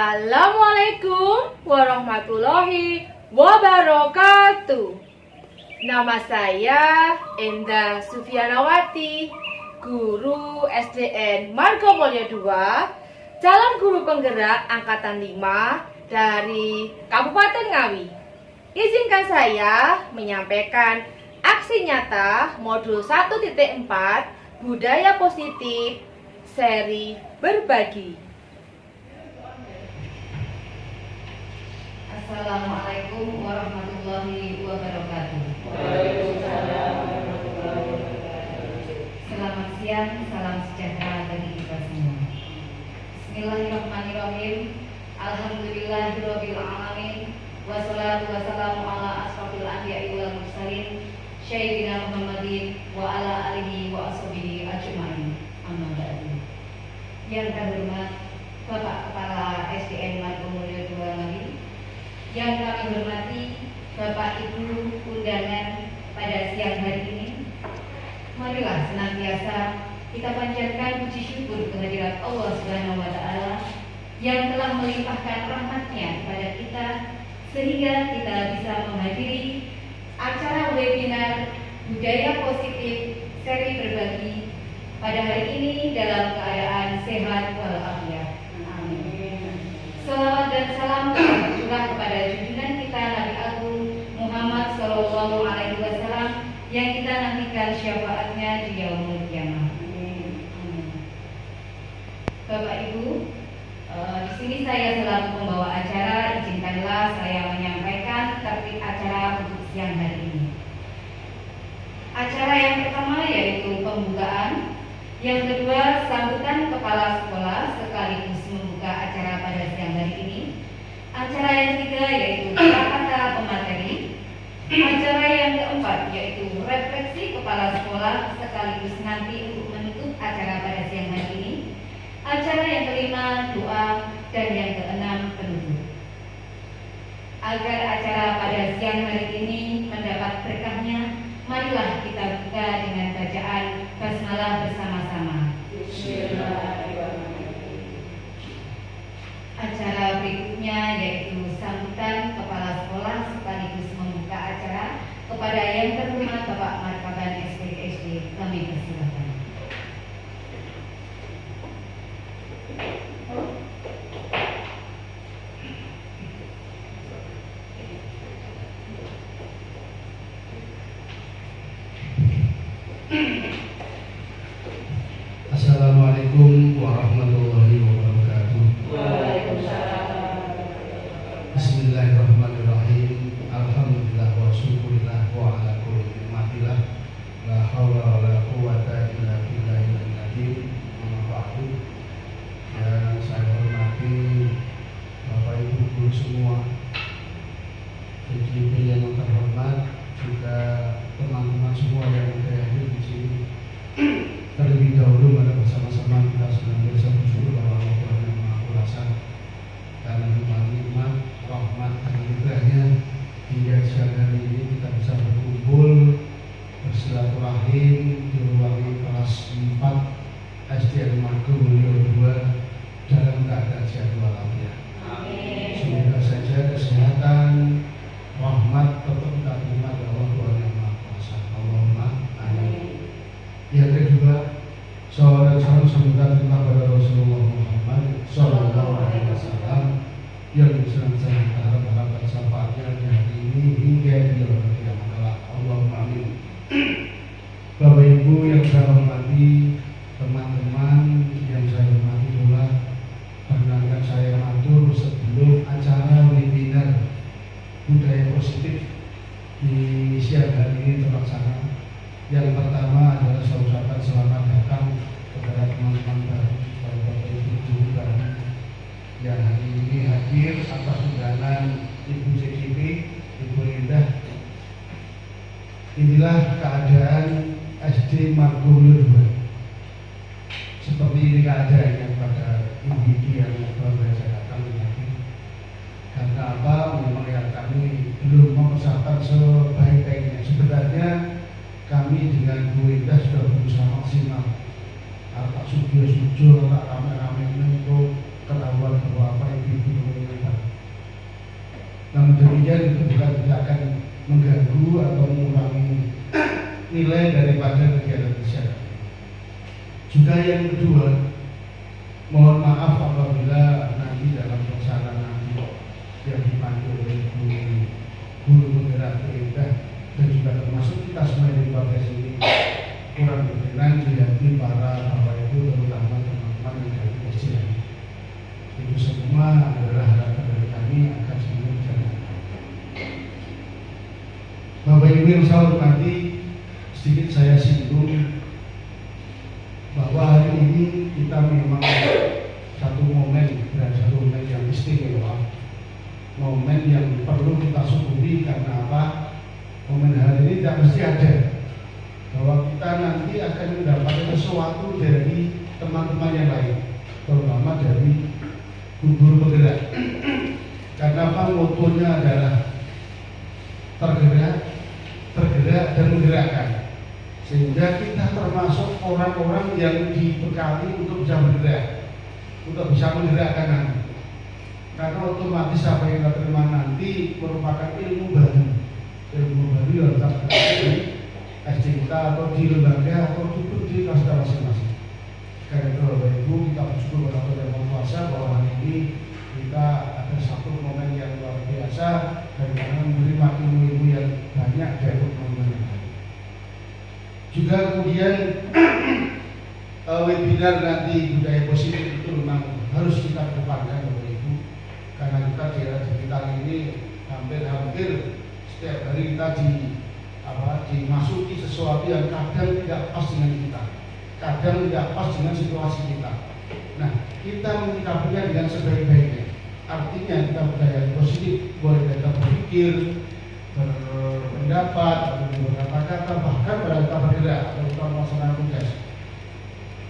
Assalamualaikum warahmatullahi wabarakatuh. Nama saya Endah Sufianawati, guru SDN Margo Mulyo II, calon guru penggerak angkatan 5 dari Kabupaten Ngawi. Izinkan saya menyampaikan aksi nyata modul 1.4 Budaya Positif seri berbagi. Assalamualaikum warahmatullahi wabarakatuh. Selamat siang, salam sejahtera bagi kita semua. Bismillahirrahmanirrahim. Alhamdulillahirabbil alamin. Wassalatu wassalamu ala asrofil anbiya'i wal mursalin Sayyidina Muhammadin wa ala alihi wa ashabihi ajma'in. Amma ba'du. Yang terhormat Bapak Kepala SDN Margo Mulyo II Ngawi, yang kami hormati Bapak Ibu undangan pada siang hari ini, marilah senantiasa kita panjatkan puji syukur kehadirat Allah Subhanahu wa Ta'ala yang telah melimpahkan rahmat-Nya kepada kita sehingga kita bisa menghadiri acara webinar Budaya Positif seri berbagi pada hari ini dalam keadaan sehat walafiat. Amin. Salawat dan salam tercurah kepada junjungan kita Nabi Agung Muhammad Sallallahu Alaihi Wasallam yang kita nantikan syafaatnya di yaumul kiamah. Bapak Ibu, di sini saya selaku pembawa acara, izinkanlah saya menyampaikan tertib acara untuk siang hari ini. Acara yang pertama yaitu pembukaan, yang kedua sambutan kepala sekolah sekaligus membuka acara pada siang hari ini. Acara yang ketiga yaitu kata pemateri. Acara yang keempat yaitu refleksi kepala sekolah sekaligus nanti untuk menutup acara pada siang hari ini. Acara yang kelima doa dan yang keenam penutup. Agar acara pada siang hari ini mendapat berkahnya, marilah kita buka dengan bacaan basmalah bersama-sama. Acara berikutnya yaitu sambutan kepala sekolah sekaligus membuka acara kepada yang terhormat Bapak Markaban SPKSD. Kami persilakan. Assalamualaikum warahmatullahi wabarakatuh. Waalaikumsalam. Bismillahirrahmanirrahim. Alhamdulillah wa syukurillah wa ala kulli nikmatillah. La haula wa la quwwata illa billahil azim. Amma ba'du. Yang saya hormati Bapak Ibu guru semua, CGP yang terhormat, juga teman-teman semua yang hadir di sini. Terlebih dahulu mari bersama-sama kita senantiasa bersyukur bahwa Allah yang Maha Kuasa karena nikmat, rahmat dan anugerahnya hingga siang hari ini kita bisa berkumpul bersilaturahim di ruang kelas 4 SDN Margo Mulyo II dalam keadaan sehat walafiat. Semoga saja kesehatan, rahmat tetap kita terima dari Allah Tuhan yang Maha Kuasa. Allahumma amin. Yang kedua, salam sambutan kepada Rasulullah Muhammad Sallallahu Alaihi Wasallam yang senantiasa kita harapkan syafaatnya di hari ini hingga di yaumul kiamah. Allahumma amin. Bapak Ibu yang saya hormati, teman-teman yang saya hormati pula, perkenankan saya matur sebelum acara webinar budaya positif di siang hari ini terlaksana. Yang pertama adalah saya ucapkan selamat datang kepada teman-teman baru, Bapak Ibu guru baru yang hari ini hadir atas undangan Ibu CGP, Ibu Endah. Inilah keadaan SD Margo Mulyo II. Seperti ini keadaannya pada Ibu Hidi yang baru saja datang lagi. Karena apa? Memang yang kami belum mempersiapkan sebaik-baiknya. Sebenarnya kami dengan Bu Endah sudah berusaha maksimal. Pak Sugio Sujo, Pak Rame-Rame untuk ketahuan bahwa apa itu mengingatkan. Namun demikian itu bukan tidak akan mengganggu atau mengurangi nilai daripada kegiatan kesehatan. Juga yang kedua, mohon maaf apabila nanti dalam pelaksanaan nanti yang dipandu oleh guru penggerak PMK dan juga termasuk kita semua di podcast ini kurang berkenan di hati para bapak ibu terutama teman-teman yang dari SDN. Itu semua adalah harapan dari kami akan semua berjalan. Bapak ibu yang saya hormati, sedikit saya singgung bahwa hari ini kita memang satu momen yang istimewa, momen yang perlu kita syukuri. Karena apa? Momen hari ini tidak mesti ada bahwa kita nanti akan mendapatkan sesuatu dari teman-teman yang lain, terutama dari guru penggerak. Karena apa? Motonya adalah tergerak dan menggerakkan, sehingga kita termasuk orang-orang yang dibekali untuk bisa bergerak, untuk bisa menggerakkan nanti. Karena otomatis apa yang kita terima nanti merupakan ilmu baru yang kita di SDK atau di lembaga atau di kelas masing-masing. Karena itu Bapak Ibu, kita bersyukur kepada Tuhan Yang Maha Kuasa bahwa hari ini kita ada satu momen yang luar biasa dan karena menerima ilmu-ilmu yang banyak dari teman-teman yang lain. Juga kemudian webinar nanti budaya positif itu memang harus kita kedepankan Bapak Ibu, karena kita di era digital ini hampir setiap hari kita dimasuki sesuatu yang kadang tidak pas dengan kita, kadang tidak pas dengan situasi kita. Nah, kita menyikapinya dengan sebaik-baiknya. Artinya kita budaya positif, boleh kita berpikir, berpendapat, berkata-kata, bahkan pada kita bergerak atau kita melaksanakan tugas.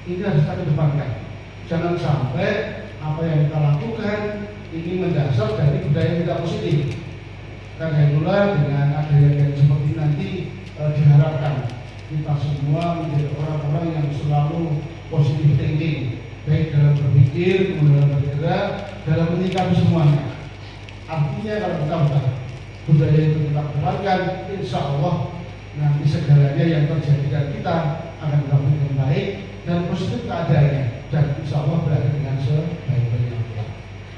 Ini harus kita kedepankan. Jangan sampai apa yang kita lakukan ini mendasar dari budaya tidak positif. Karena itulah dengan adanya yang seperti nanti diharapkan kita semua menjadi orang-orang yang selalu positif thinking, baik dalam berpikir, dalam bergerak, dalam menyikapi semuanya. Artinya kalau kita budaya itu kita kedepankan, insya Allah nanti segalanya yang terjadi dan kita akan berlaku dengan baik dan positif keadaannya, dan insya Allah berakhir dengan sebaik-baiknya.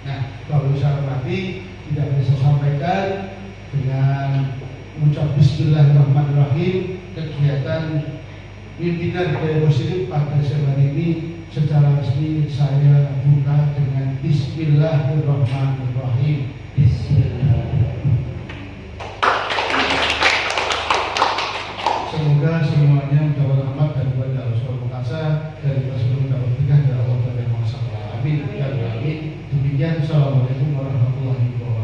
Nah, kalau saya hormati, tidak bisa sampaikan dengan mengucap Bismillahirrahmanirrahim, kegiatan pimpinan budaya positif pada siang hari ini secara resmi saya buka dengan Bismillahirrahmanirrahim. Bismillahirrahmanirrahim. Semoga semuanya mendapat rahmat dan kepada Allah Subhanahu wa taala dan kita semua mendapat berkah dari Allah Subhanahu wa taala. Amin ya rabbal alamin. Demikian, assalamualaikum warahmatullahi wabarakatuh.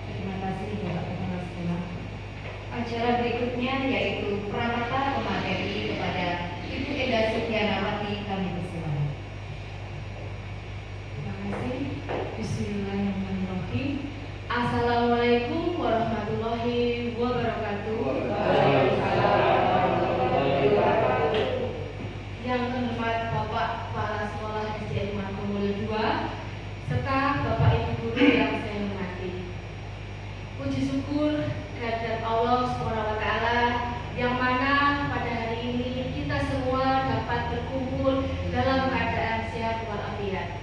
Terima kasih Bapak Kepala Sekolah. Acara berikutnya yaitu pranata pemateri kepada Ibu Eda Sufianawati, kami persilakan. Terima kasih. Bismillahirrahmanirrahim. Assalamualaikum warahmatullahi wabarakatuh. Yang terhormat Bapak Kepala Sekolah SDN Margomulyo 2 serta Bapak Ibu guru yang saya hormati. Puji syukur kehadirat Allah SWT yang mana pada hari ini kita semua dapat berkumpul dalam keadaan sehat walafiat.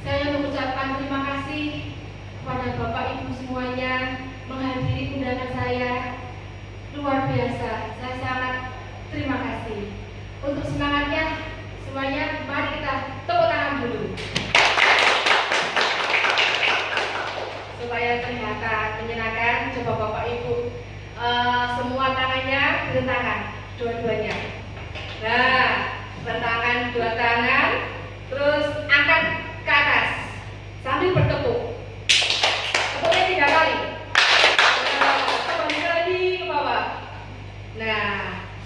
Saya mengucapkan terima kasih kepada Bapak Ibu semuanya menghadiri undangan saya. Luar biasa, saya sangat terima kasih. Untuk semangatnya semuanya, mari kita tepuk tangan dulu supaya terlihat menyenangkan. Coba Bapak Ibu semua tangannya bertangan dua-duanya. Nah, bertangan dua tangan, terus angkat ke atas sambil bertepuk. Tepuknya 3 kali. Kembali lagi ke bawah. Nah,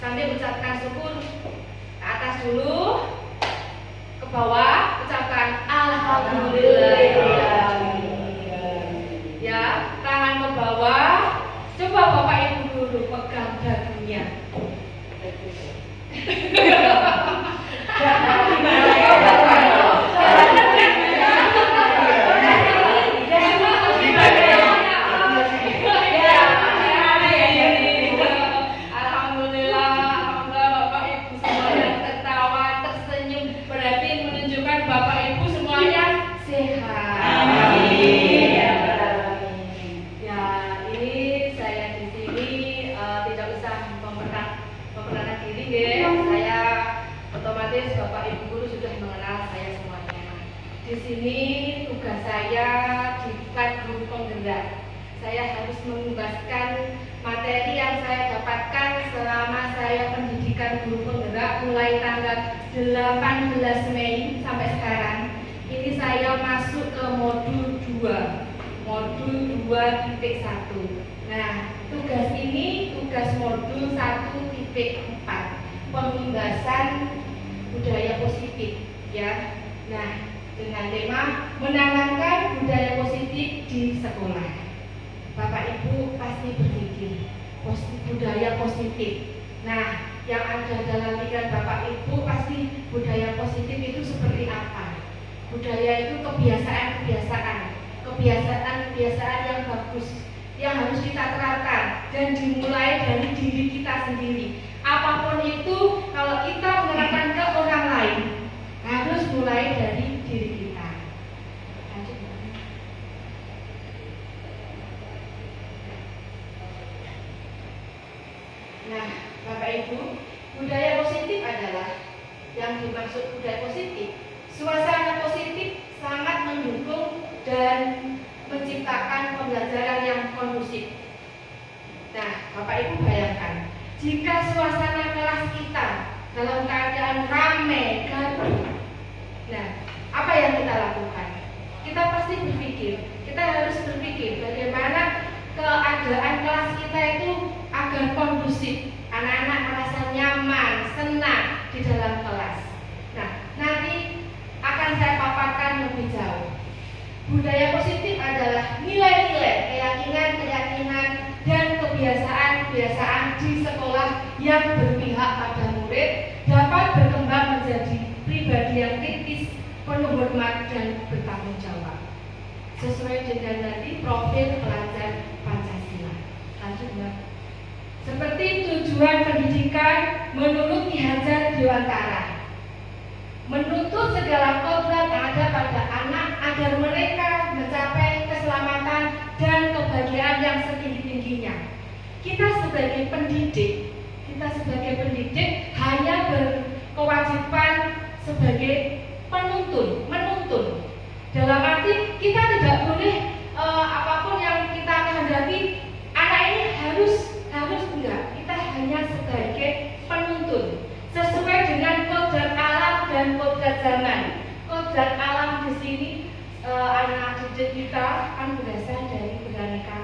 sambil mengucapkan syukur ke atas dulu, ke bawah, bangga dunia. Alhamdulillah Bapak Ibu semuanya tertawa, tersenyum, berarti menunjukkan Bapak Ibu semuanya sehat. Ya, ini saya di sini tidak usah memperkenalkan diri, saya otomatis Bapak Ibu guru sudah mengenal saya semuanya. Di sini tugas saya di guru penggerak. Saya harus membebaskan materi yang saya dapatkan selama saya pendidikan guru penggerak mulai tanggal 18 Mei sampai sekarang. Ini saya masuk ke modul 2, modul 2.1. Nah, tugas ini tugas modul 1.4, pembahasan budaya positif, ya. Nah, dengan tema menanamkan budaya positif di sekolah. Bapak Ibu pasti berpikir budaya positif. Nah, yang ada dalam pikiran Bapak Ibu pasti budaya positif itu seperti apa? Budaya itu kebiasaan yang bagus, yang harus kita terapkan dan dimulai dari diri kita sendiri. Apapun itu, kalau kita menerapkan ke orang lain, harus mulai dari diri kita. Lanjut. Nah, Bapak Ibu, budaya positif adalah yang dimaksud budaya positif. Suasana positif sangat mendukung dan menciptakan pembelajaran yang kondusif. Nah, Bapak Ibu bayangkan, jika suasana kelas kita dalam keadaan ramai, gaduh, nah, apa yang kita lakukan? Kita pasti kita harus berpikir bagaimana keadaan kelas kita itu agar kondusif, anak-anak merasa nyaman, senang di dalam kelas. Nah, nanti akan saya paparkan lebih jauh. Budaya positif adalah nilai-nilai, keyakinan, dan kebiasaan di sekolah yang berpihak pada murid dapat berkembang menjadi pribadi yang kritis, penuh hormat, dan bertanggung jawab sesuai dengan nanti profil pelajar Pancasila. Lanjut, Mbak. Seperti tujuan pendidikan menurut Ki Hajar Dewantara, menuntut segala kodrat yang ada pada anak agar mereka mencapai keselamatan dan kebahagiaan yang setinggi-tingginya. Kita sebagai pendidik hanya berkewajiban sebagai menuntun. Dalam arti kita tidak boleh apapun yang kita kehendaki anak ini harus enggak. Kita hanya sebagai penuntun sesuai dengan kodrat alam dan kodrat zaman. Kodrat alam di sini anak didik kita kan berasal dari beraneka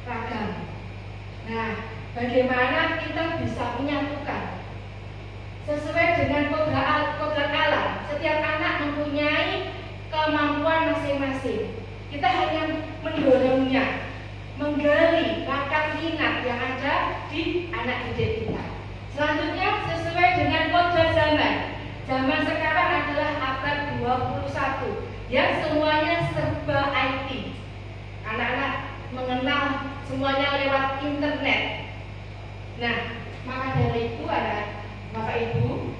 ragam. Nah, bagaimana kita bisa menyatukan sesuai dengan kodrat alam? Setiap anak mempunyai kemampuan masing-masing. Kita hanya mendorongnya, menggali bakat minat yang ada di anak didik kita. Selanjutnya sesuai dengan kodrat zaman. Zaman sekarang adalah abad 21 yang semuanya serba IT. Anak-anak mengenal semuanya lewat internet. Nah, maka dari itu Bapak Ibu,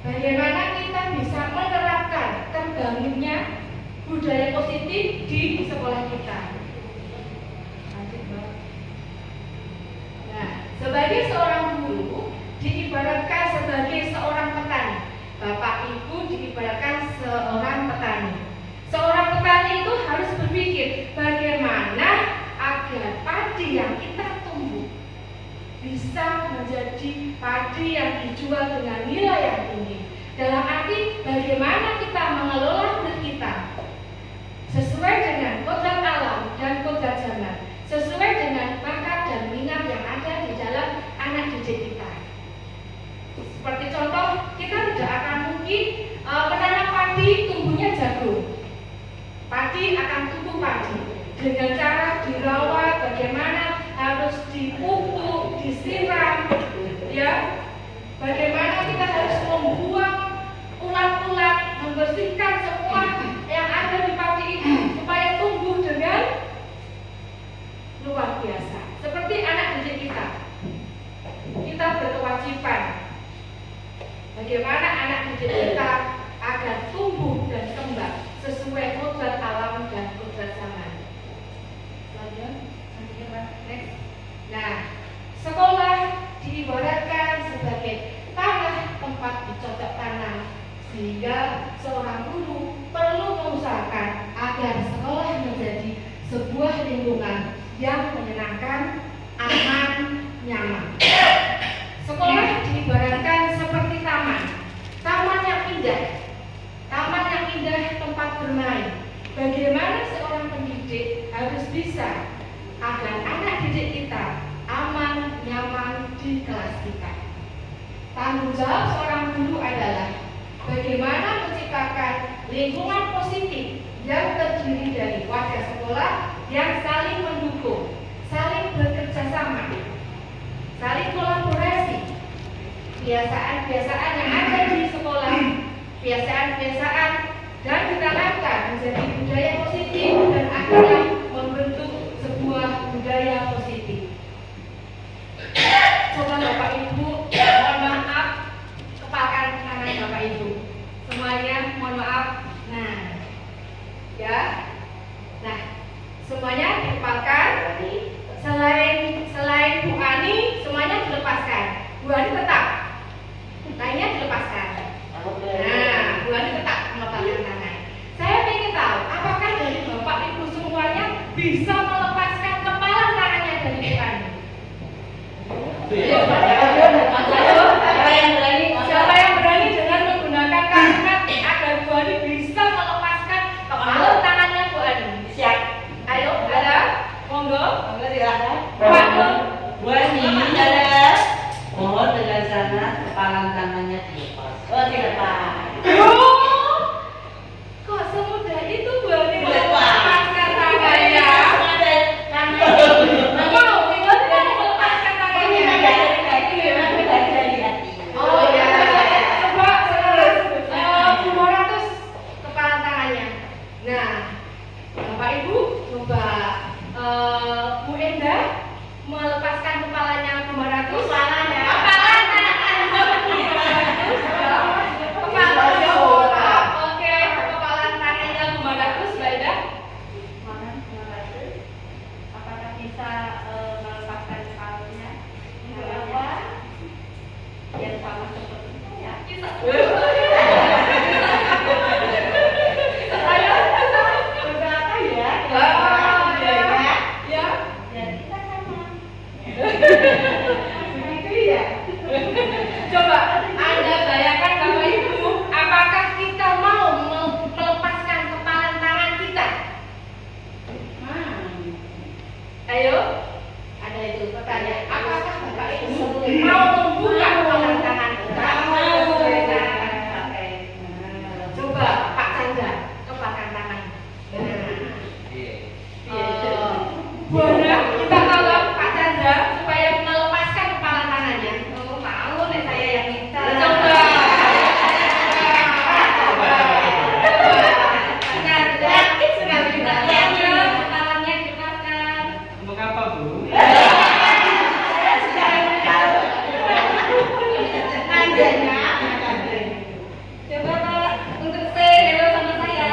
bagaimana kita bisa menerapkan terbangunnya budaya positif di sekolah kita. Nah, sebagai seorang guru diibaratkan sebagai seorang petani. Bapak Ibu diibaratkan seorang petani. Seorang petani itu harus berpikir bagaimana agar padi yang kita tumbuh bisa menjadi padi yang dijual dengan nilai yang tinggi. Dalam arti bagaimana kita mengelola murid kita sesuai dengan kodrat alam dan kodrat zaman, sesuai dengan bakat dan minat yang ada di dalam anak didik kita. Seperti contoh, kita tidak akan mungkin menanam padi tumbuhnya jagung. Padi akan tumbuh padi dengan cara dirawat, bagaimana harus dipupuk, disiram, Bagaimana kita harus membuang ulat-ulat, membersihkan semua yang ada di pati ibu supaya tumbuh dengan luar biasa. Seperti anak didik kita, kita berkewajiban bagaimana anak didik kita agar tumbuh dan kembang sesuai kodrat alam dan kodrat zaman. Nah, sekolah diibaratkan sebagai tanah tempat dicocok tanam, sehingga seorang guru perlu mengusahakan agar sekolah menjadi sebuah lingkungan yang menyenangkan, aman, nyaman. Sekolah diibaratkan seperti taman yang indah, tempat bermain. Bagaimana seorang pendidik harus bisa agar anak didik kita aman, nyaman di kelas kita. Tanggung jawab seorang guru adalah bagaimana menciptakan lingkungan positif yang terdiri dari warga sekolah yang saling mendukung, saling bekerja sama, saling kolaborasi. Kebiasaan-kebiasaan yang ada di sekolah, kebiasaan-kebiasaan dan ditanamkan menjadi budaya positif dan akhirnya membentuk sebuah budaya positif. Coba Bapak Ibu, mohon maaf, kepalkan tangan Bapak Ibu. Semuanya mohon maaf. Nah, ya. Nah, semuanya dikepalkan. Selain Bu Ani, semuanya dilepaskan. Bu Ani tetap. Lainnya dilepaskan. Nah, Bu Ani tetap melepaskan tangan. Saya ingin tahu, apakah dari Bapak Ibu semuanya bisa melepaskan kepala tangannya dari Bu Ani? Siapa yang berani dengan menggunakan kalimat agar Bu Ani bisa melepaskan kepala tangannya Bu Ani? Siap. Ayo, ada? Monggo. Monggo. Bu Ani, ada. Mohon dengan sangat kepala tangannya dilepas. Oh, dilepas. Kok semudah itu Bu Ani Melepaskan tangannya? Mau, Ibu tidak melepaskan tangannya. Oh ya, coba Bu Moratus kepala tangannya. Nah, Bapak Ibu coba Bu Enda melepaskan kepalanya Bu Moratus. Kepalanya. Oke, kepala tangannya Bu Moratus, Mbak Enda. Apakah bisa melepaskan kepalanya? Yang sama seperti saya. Ayo, beberapa ya. Ya. Dan kita sama. Begitu ya. Coba Anda bayangkan Bapak Ibu, apakah kita mau melepaskan kepala tangan kita? Ayo, ada itu pertanyaan. Apakah Bapak Ibu mau membuka kepala tangan kita? Coba Pak Chandra, kepalkan tangan. Boleh kita tolong Pak Chandra supaya melepaskan kepala tangannya. Mau nih saya yang minta. Coba. Yakin sekali. Kepalanya dilepaskan. Untuk apa, Bu? Tandanya. Coba Pak, untuk say hello sama saya.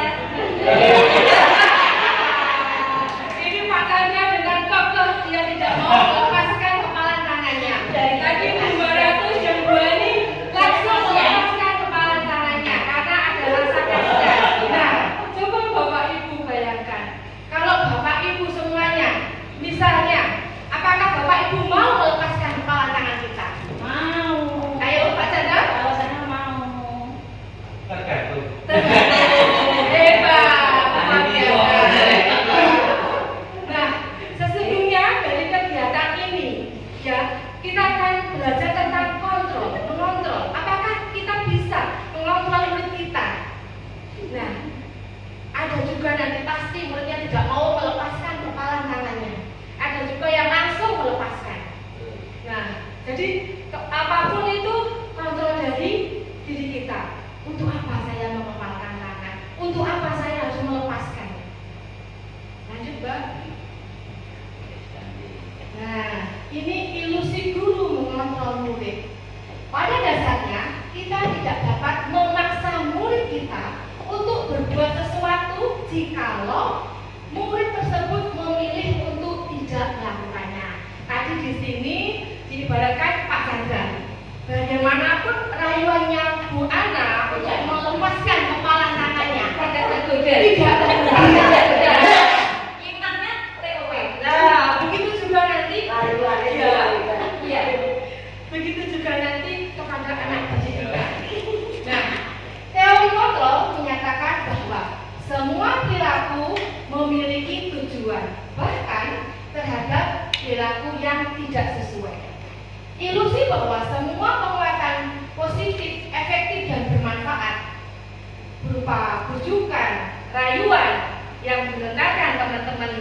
Ini Pak Chandra dengan kokoh dia tidak mau melepaskan kepala tangannya. Dari tadi Bu Moratus dan Bu Ani langsung melepaskan kepala tangannya karena ada rasa kasihan. Nah, coba Bapak Ibu bayangkan, kalau Bapak Ibu semuanya, misalnya, apakah Bapak Ibu mau melepaskan kepala tangan kita? Mau. Ayo Pak Chandra. Kalau saya mau. Tergantung. Hebat, luar biasa. Nah, sesungguhnya dari kegiatan ini, ya, kita akan belajar tentang mengontrol. Apakah kita bisa mengontrol murid kita? Nah, ada juga nanti pasti muridnya tidak mau melepaskan kepala tangannya. Ada juga yang langsung melepaskan. Nah, jadi apapun itu murid. Pada dasarnya kita tidak dapat memaksa murid kita untuk berbuat sesuatu jikalau murid tersebut memilih untuk tidak melakukannya. Tadi di sini diibaratkan Pak Chandra. Bagaimanapun rayuannya Bu Ana untuk melepaskan kepala tangannya tidak tergoda. Imannya TOW. Nah, begitu juga nanti Iya. begitu juga nanti kepada anak didik kita. Nah, teori kontrol menyatakan bahwa semua perilaku memiliki tujuan, bahkan terhadap perilaku yang tidak sesuai. Ilusi bahwa semua penguatan positif, efektif dan bermanfaat berupa bujukan, rayuan yang mengenalkan teman-teman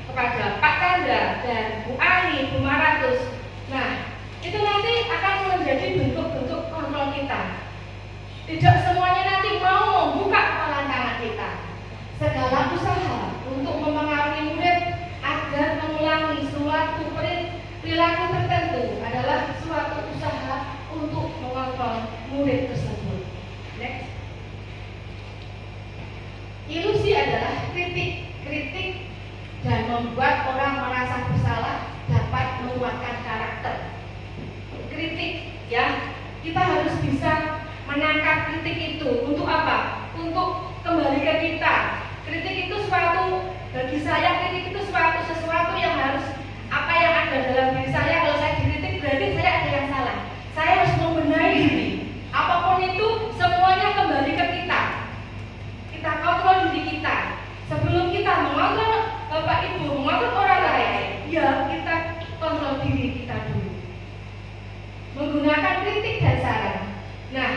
kepada Pak Chandra dan Bu Ani, Bu Maratus. Nah, itu nanti akan menjadi bentuk-bentuk kontrol kita. Tidak semuanya nanti mau membuka kepala tangan kita. Segala usaha untuk mempengaruhi murid agar mengulangi suatu perilaku tertentu adalah suatu usaha untuk mengontrol murid tersebut. Next. Ilusi adalah kritik dan membuat orang merasa bersalah dapat menguatkan karakter. Kritik, ya, kita harus bisa menangkap kritik itu untuk apa? Untuk kembali ke kita. Kritik itu suatu, bagi saya kritik itu sesuatu yang harus, apa yang ada dalam diri saya. Kalau saya dikritik berarti saya ada yang salah. Saya harus membenahi diri. Apapun itu semuanya kembali ke kita. Kita kontrol diri kita. Sebelum kita mengontrol Bapak Ibu, mengontrol orang lain, ya kita kontrol diri kita dulu. Menggunakan kritik dan saran. Nah,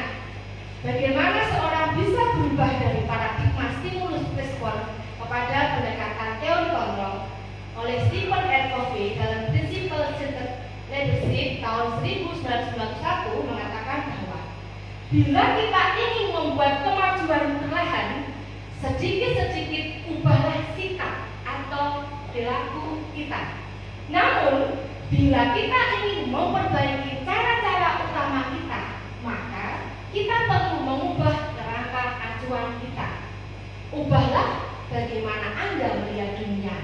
bagaimana seorang bisa berubah dari paradigma stimulus respon kepada pendekatan teori kontrol oleh Stephen R. Covey dalam Principle Centered Leadership tahun 1991 mengatakan bahwa bila kita ingin membuat kemajuan perlahan, sedikit-sedikit ubahlah sikap atau perilaku kita. Namun, bila kita ingin memperbaiki cara-cara utama kita, maka kita perlu mengubah kerangka acuan kita. Ubahlah bagaimana Anda melihat dunia,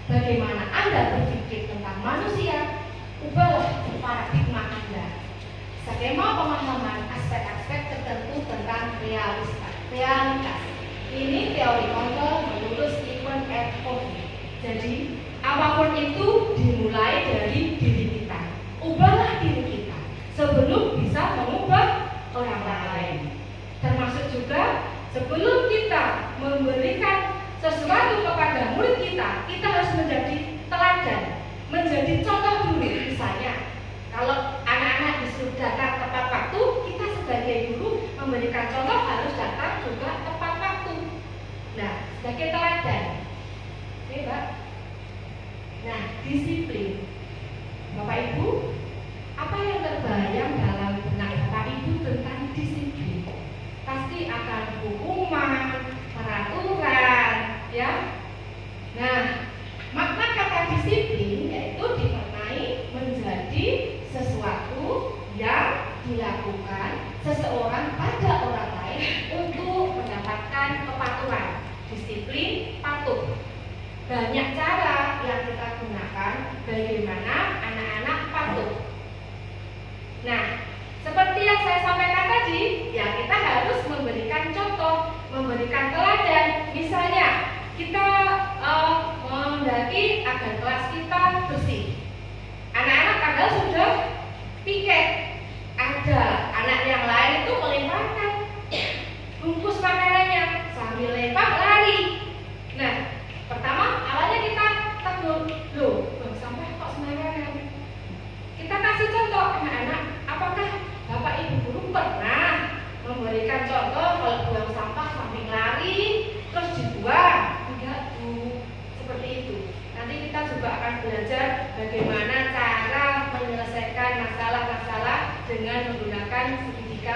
bagaimana Anda berpikir tentang manusia, ubahlah paradigma Anda. Skema pemahaman aspek-aspek tertentu tentang realitas. Ini teori kontrol menurut Stephen R. Covey. Jadi, apapun itu dimulai dari diri kita. Ubahlah diri kita sebelum bisa mengubah orang lain. Termasuk juga sebelum kita memberikan sesuatu kepada murid kita, kita harus menjadi teladan, menjadi contoh dulu. Misalnya, kalau anak-anak disuruh datang tepat waktu, kita sebagai guru memberikan contoh harus datang juga tepat waktu. Nah, sebagai teladan. Oke, Mbak. Nah, disiplin. Bapak Ibu, apa yang terbayang dalam benak Bapak Ibu tentang disiplin? Pasti akan hukuman, peraturan, ya. Nah, makna kata disiplin yaitu dimaknai menjadi sesuatu yang dilakukan seseorang pada orang lain untuk mendapatkan kepatuhan. Disiplin, patuh. Banyak cara yang kita gunakan bagaimana anak-anak patuh. Nah, seperti yang saya sampaikan tadi, ya kita harus memberikan contoh, memberikan teladan. Misalnya, kita mendaki agar kelas kita bersih. Anak-anak kadang sudah piket, ada anak yang lain itu melemparkan bungkus makanannya sambil lempar lari. Nah, pertama awalnya kita tegur, loh, bang sampah kok sembarangan. Kita kasih contoh anak-anak, apakah Bapak Ibu guru pernah memberikan contoh kalau buang sampah sambil lari terus dibuang? Enggak, Bu. Seperti itu. Nanti kita juga akan belajar bagaimana cara menyelesaikan masalah-masalah dengan menggunakan segitiga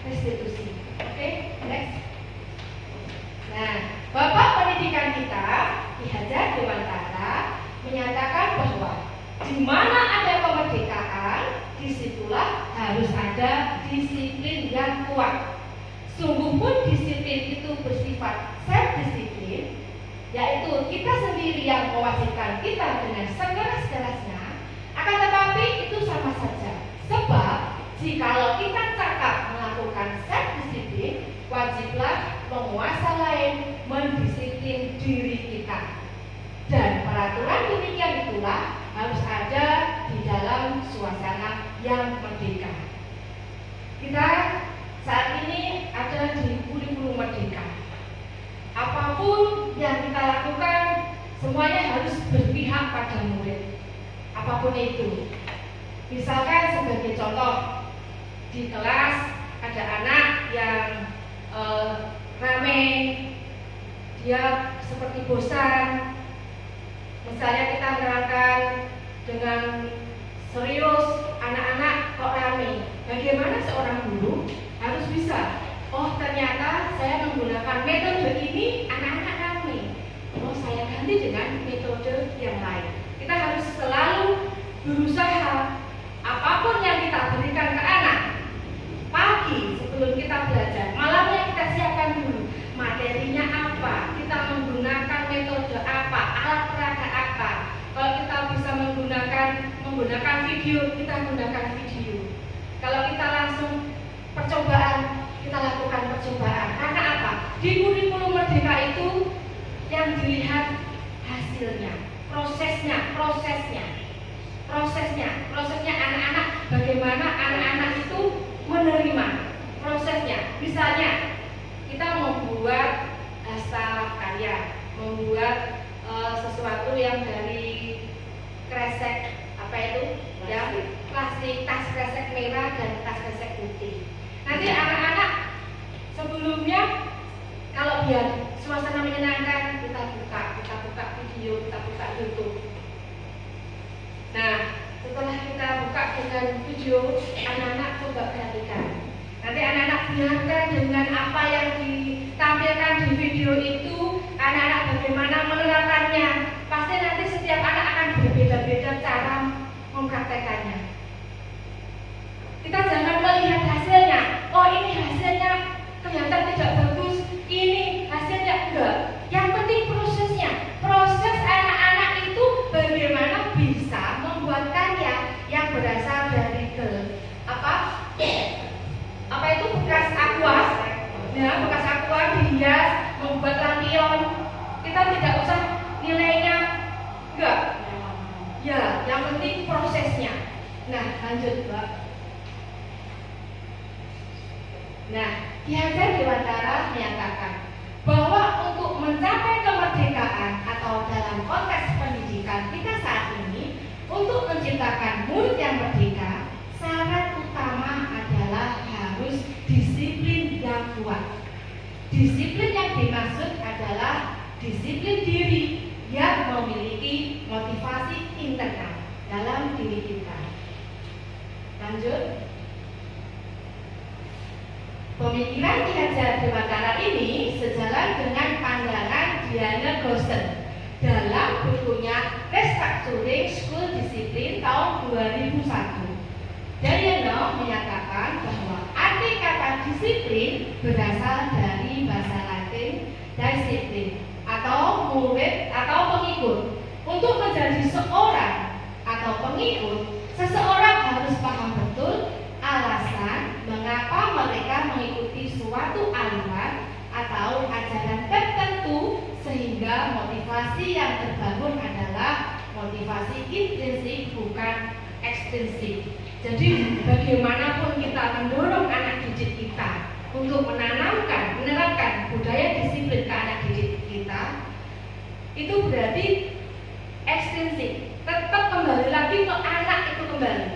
restitusi. Oke, next. Nah, Bapak pendidikan kita Ki Hajar Dewantara menyatakan bahwa di mana ada kemerdekaan, di disitulah harus ada disiplin yang kuat. Sungguh pun disiplin itu bersifat self-disiplin, yaitu kita sendiri yang mewajibkan kita dengan sekeras-kerasnya. Akan tetapi itu sama saja, sebab jikalau kita cakap melakukan self-disiplin, wajiblah penguasa lain mendisiplin diri kita. Dan peraturan demikian itulah harus ada di dalam suasana yang merdeka. Kita saat ini ada di kurikulum merdeka. Apapun yang kita lakukan, semuanya harus berpihak pada murid. Apapun itu. Misalkan sebagai contoh, di kelas ada anak yang rame, dia seperti bosan. Misalnya kita menerangkan dengan serius, anak-anak kok rame. Bagaimana seorang guru harus bisa, oh ternyata saya menggunakan metode ini, anak-anak rame. Oh saya ganti dengan metode yang lain. Kita harus selalu berusaha. Apapun yang kita berikan ke anak, pagi sebelum kita belajar, malamnya kita siapkan dulu materinya apa, kita menggunakan metode apa, alat peraga apa. Kalau kita bisa menggunakan video, kita gunakan video. Kalau kita langsung percobaan, kita lakukan percobaan. Karena apa? Di kurikulum merdeka itu yang dilihat hasilnya, prosesnya anak-anak, bagaimana anak-anak itu menerima prosesnya. Misalnya kita membuat hasta karya, membuat sesuatu yang dari kresek, apa itu? Ya, plastik, tas kresek merah dan tas kresek putih. Nanti anak-anak sebelumnya kalau biar suasana menyenangkan, kita buka video, kita buka YouTube. Nah, setelah kita buka dengan video, anak-anak coba perhatikan. Nanti anak-anak biarkan dengan apa yang ditampilkan di video itu, anak-anak bagaimana menerapkannya. Pasti nanti setiap anak akan berbeda-beda cara mempraktekannya. Kita jangan melihat hasilnya. Oh ini hasilnya kelihatan tidak bagus, ini hasilnya enggak. Yang penting prosesnya. Proses anak-anak itu bagaimana bisa membuat karya yang berasal dari apa itu bekas aqua, ya bekas aqua dihias, membuat lampion. Kita tidak usah nilainya, enggak. Ya, yang penting prosesnya. Nah, lanjut, Mbak. Nah, Ki Hajar Dewantara menyatakan bahwa untuk mencapai kemerdekaan atau dalam konteks pendidikan kita saat ini, untuk menciptakan murid yang merdeka, syarat utama adalah harus disiplin yang kuat. Disiplin yang dimaksud adalah disiplin diri yang memiliki motivasi internal dalam diri kita. Lanjut. Pemikiran Ki Hajar Dewantara ini sejalan dengan pandangan Diana Gosen dalam bukunya Restructuring School Discipline tahun 2001. Diana menyatakan bahwa arti kata disiplin berasal dari bahasa Latin disciplin atau murid atau pengikut. Untuk menjadi seorang atau pengikut, seseorang harus paham betul alasan mengapa mereka mengikuti suatu aliran atau ajaran tertentu, sehingga motivasi yang terbangun adalah motivasi intrinsik bukan ekstrinsik. Jadi bagaimanapun kita mendorong anak didik kita untuk menerapkan budaya disiplin ke anak didik kita, itu berarti ekstrinsik, tetap kembali lagi ke anak itu kembali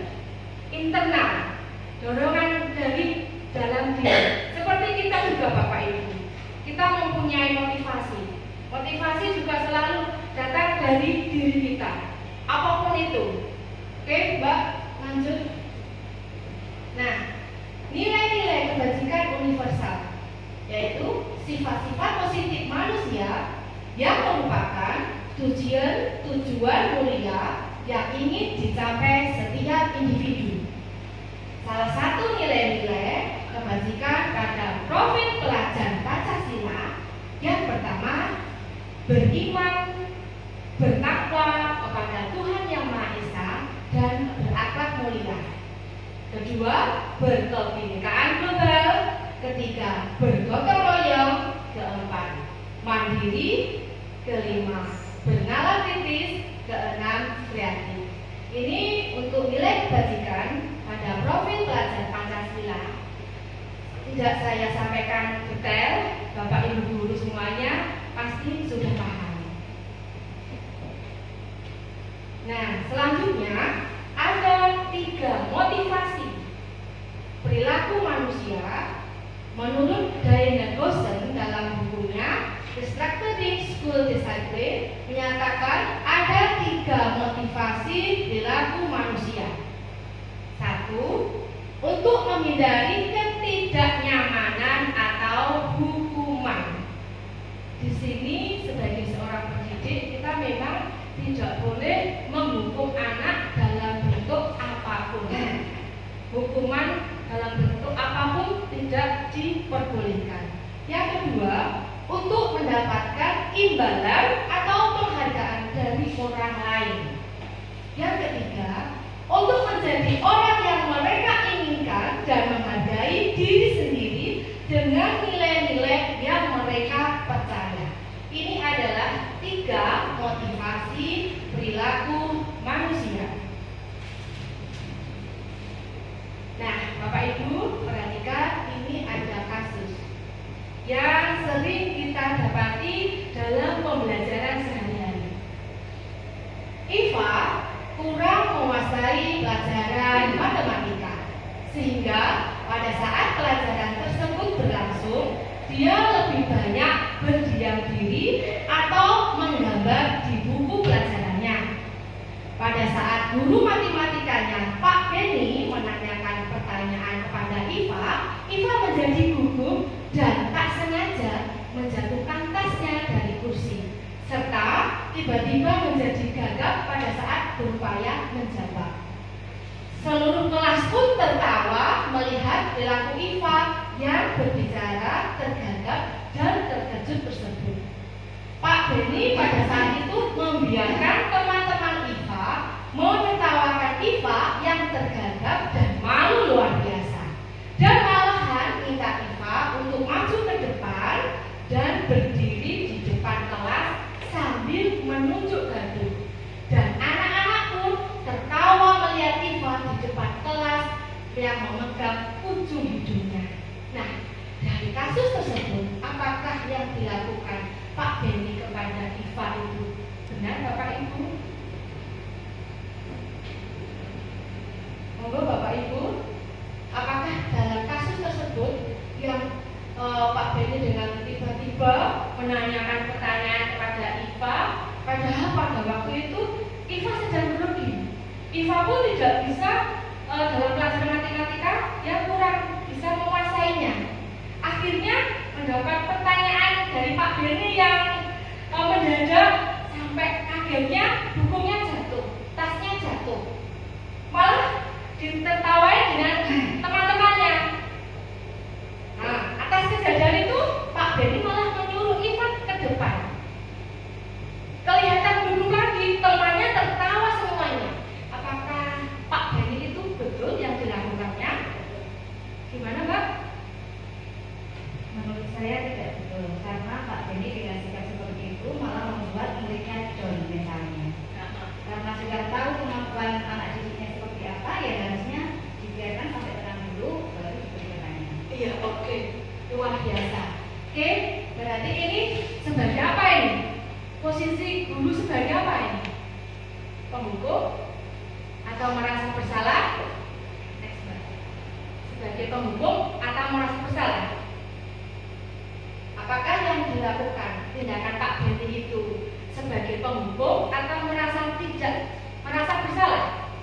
internal. Dorongan dari dalam diri. Seperti kita juga Bapak Ibu, kita mempunyai motivasi. Motivasi juga selalu datang dari diri kita, apapun itu. Oke Mbak, lanjut. Nah, nilai-nilai kebajikan universal, yaitu sifat-sifat positif manusia yang merupakan tujuan mulia yang ingin dicapai setiap individu. Salah satu nilai-nilai kebajikan pada profil pelajar Pancasila yang pertama, beriman, bertakwa kepada Tuhan Yang Maha Esa dan berakhlak mulia. Kedua, berkebinekaan global. Ketiga, bergotong royong. Keempat, mandiri. Kelima, bernalar kritis. Keenam, kreatif. Ini untuk nilai kebajikan pada profil pelajar Pancasila. Tidak saya sampaikan detail, Bapak Ibu guru semuanya pasti sudah paham. Nah, selanjutnya ada 3 motivasi perilaku manusia menurut Diana Goshen dalam bukunya The Structuring School Discipline menyatakan ada 3 motivasi perilaku manusia. 1. Untuk menghindari ketidaknyamanan atau hukuman. Di sini sebagai seorang pendidik kita memang tidak boleh menghukum anak dalam bentuk apapun. Hukuman dalam bentuk apapun tidak diperbolehkan. Yang kedua, untuk mendapatkan imbalan atau penghargaan dari orang lain. Yang ketiga, untuk menjadi orang yang mereka inginkan dan menghargai diri sendiri dengan nilai-nilai yang mereka percaya. Ini adalah 3 motivasi perilaku manusia. Nah, Bapak Ibu, perhatikan ini ada kasus yang sering kita dapati dalam pembelajaran sehari-hari. Iva kurang menguasai pelajaran matematika, sehingga pada saat pelajaran tersebut berlangsung, dia lebih banyak berdiam diri atau menggambar di buku pelajarannya. Pada saat guru matematikanya Pak Benny menanyakan pertanyaan kepada Iva menjadi gugup dan tak sengaja menjatuhkan tasnya dari kursi, serta tiba-tiba menjadi gagap pada saat berupaya menjawab. Seluruh kelas pun tertawa melihat perilaku Iva yang berbicara tergagap dan terkejut tersebut. Pak Benny pada saat itu membiarkan teman-teman Iva menertawakan Iva yang tergagap dan malu luar biasa, dan malahan minta Iva untuk maju ke depan dan berdiri di depan kelas sambil menunjuk gardu. Dan anak-anak pun tertawa melihat Iva di depan kelas yang memegang ujung hidungnya. Nah, dari kasus tersebut, apakah yang dilakukan Pak Benny kepada Iva itu benar, Bapak Ibu? Monggo Bapak Ibu, apakah dalam kasus tersebut yang Pak Benny dengan tiba-tiba menanyakan pertanyaan kepada Iva, padahal pada waktu itu Iva sedang grogi. Iva pun tidak bisa dalam pelajaran matematika, dia kurang bisa menguasainya. Akhirnya mendapat pertanyaan dari Pak Benny yang mendadak sampai akhirnya bukunya jatuh, tasnya jatuh. Malah ditertawai dengan teman-temannya. Nah, atas kejadian itu Pak Benny malah menyuruh Iva ke depan. Kelihatan duduk lagi, temannya tertawa semuanya. Apakah Pak Benny itu betul yang dilakukannya? Gimana, Mbak? Menurut saya tidak betul, karena Pak Benny dengan sikap seperti itu malah membuat muridnya down mentalnya. Karena sudah tahu kemampuan anak didiknya seperti apa, ya harusnya dibiarkan sampai tenang dulu, baru diberi pertanyaan. Iya, oke. Luar biasa. Oke, berarti ini sebagai apa ini? Posisi guru sebagai apa ini? Penghukum atau merasa bersalah? Next, Mbak. Sebagai penghukum atau merasa bersalah? Apakah yang dilakukan tindakan Pak Benny itu sebagai penghukum atau merasa bersalah?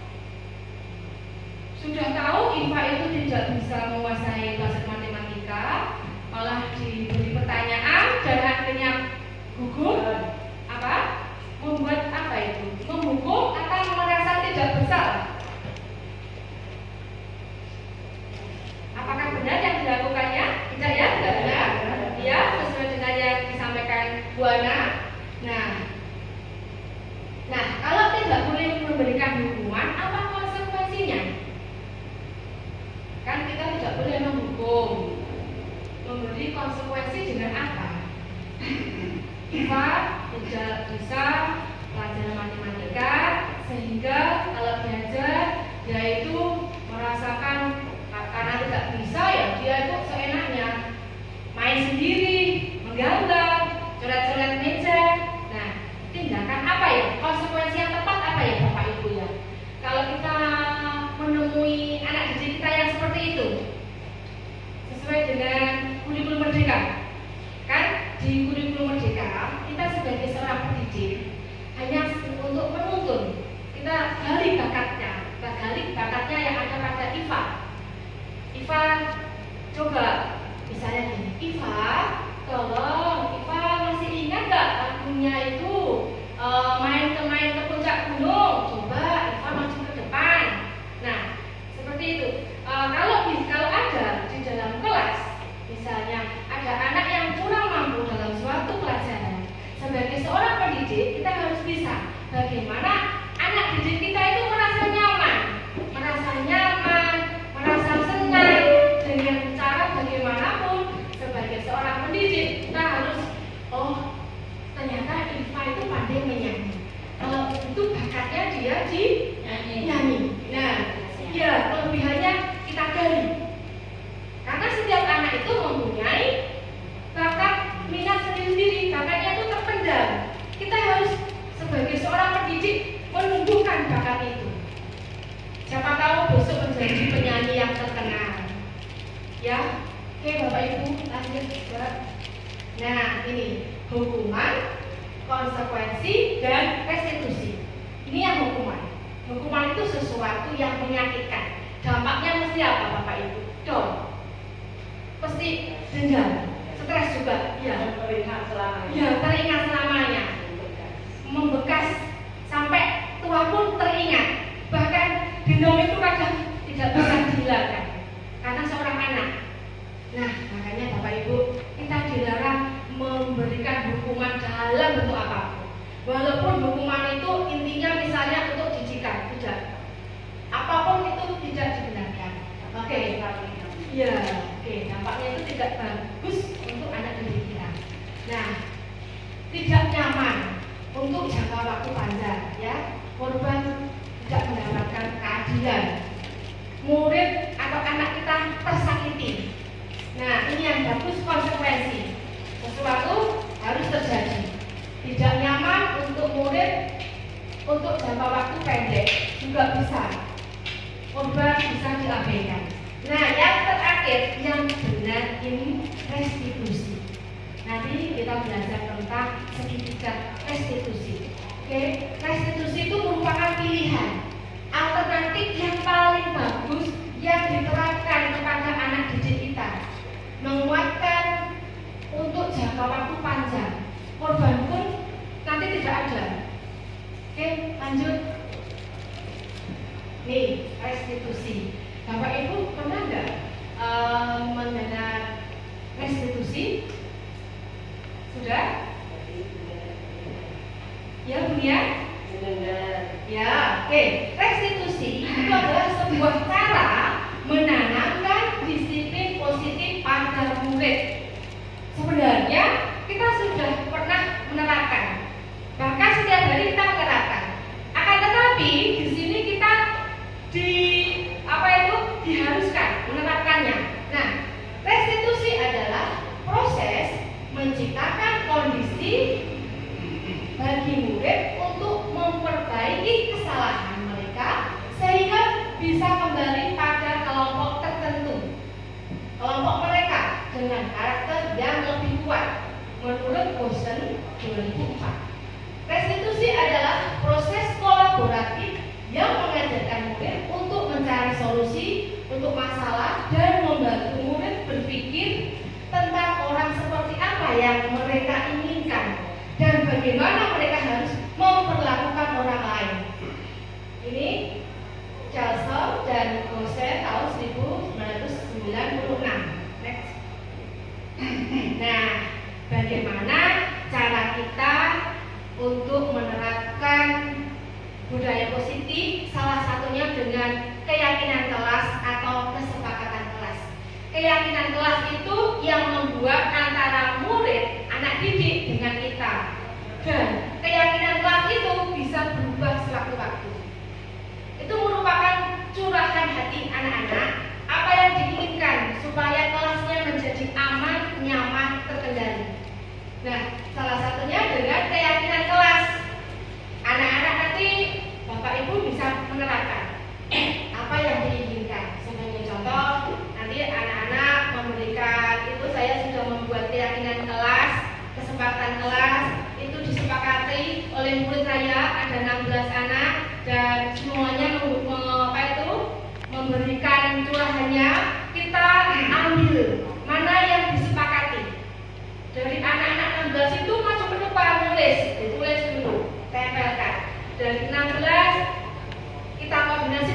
Sudah tahu Iva itu tidak bisa menguasai pelajaran matematika, malah diberi pertanyaan dan akhirnya gugur. Apa? Membuat apa itu? Menghukum atau merasa tidak bersalah? Nah, kalau tidak boleh memberikan hukuman, apa konsekuensinya? Kan kita tidak boleh menghukum. Memberi konsekuensi dengan apa? IPA tidak bisa pelajaran matematika, sehingga kalau belajar dia itu merasakan karena tidak bisa ya dia itu seenaknya main sendiri, menggambar, coret-coret meja. Nah, tindakan apa ya? Konsekuensi yang tepat apa ya Bapak Ibu ya? Kalau kita menemui anak didik kita yang seperti itu, sesuai dengan kurikulum merdeka, kan di kurikulum merdeka kita sebagai seorang pendidik hanya untuk menuntun, kita gali bakatnya yang ada pada IFA. IFA coba misalnya gini, IFA tolong, IFA masih ingat gak lagunya itu main ke puncak gunung? Coba IFA maju ke depan. Nah, seperti itu. Kalau ada di dalam kelas, misalnya ada anak yang kurang mampu dalam suatu pelajaran, sebagai seorang pendidik kita harus bisa bagaimana anak didik kita itu merasa nyaman, merasa senang dengan cara bagaimanapun. Sebagai seorang pendidik kita harus, oh ternyata IFA itu pandai menyanyi. Kalau itu bakatnya dia di nyanyi. Nah, ya kelebihannya kita gali. Karena setiap anak itu mempunyai bakat minat sendiri-sendiri, bakatnya itu terpendam. Kita harus sebagai seorang pendidik menumbuhkan bakat itu. Siapa tahu besok menjadi penyanyi yang terkenal. Ya, oke Bapak Ibu, lanjut. Nah, ini hukuman, konsekuensi, dan restitusi. Ini yang hukuman. Hukuman itu sesuatu yang menyakitkan. Dampaknya mesti apa Bapak Ibu? Down. Pasti dendam, stres juga. Ya, teringat selamanya. Membekas sampai tua pun teringat. Bahkan dendam itu kadang tidak bisa dihilangkan karena seorang anak. Nah, makanya Bapak Ibu, kita dilarang memberikan hukuman dalam bentuk apapun. Walaupun hukuman itu intinya misalnya untuk didikan, tidak. Apapun itu tidak dibenarkan. Oke, ya, oke, dampaknya itu tidak bagus untuk anak didik kita. Nah, tidak nyaman untuk jangka waktu panjang, ya. Korban tidak mendapatkan keadilan. Murid atau anak kita tersakiti. Nah, ini yang bagus konsekuensi. Sesuatu harus terjadi. Tidak nyaman untuk murid untuk jangka waktu pendek juga bisa. Korban bisa diabaikan. Nah, yang terakhir yang benar ini restitusi. Nanti kita belajar tentang segitiga restitusi. Oke, restitusi itu merupakan pilihan alternatif yang paling bagus yang diterapkan kepada anak didik kita, menguatkan untuk jangka waktu panjang. Korban pun nanti tidak ada. Oke, lanjut. Nih, restitusi. Bapak Ibu pernah nggak mendengar restitusi? Sudah? Ya, Bu ya? Ya, oke. Restitusi itu adalah sebuah cara menanamkan disiplin positif pada murid. Sebenarnya kita sudah pernah menerapkan, bahkan setiap hari kita menerapkan. Akan tetapi di sini kita diharuskan menerapkannya. Nah, restitusi adalah proses menciptakan kondisi bagi murid untuk memperbaiki kesalahan mereka sehingga bisa kembali pada kelompok tertentu, kelompok mereka dengan karakter yang lebih kuat menurut Bosen 2004. Restitusi adalah proses kolaboratif yang mengajarkan murid untuk mencari solusi untuk masalah dan membantu murid berpikir tentang orang seperti apa yang mereka inginkan dan bagaimana mereka harus memperlakukan orang lain. Ini Charles dan Bosen tahun 1996. Next. Nah, bagaimana cara kita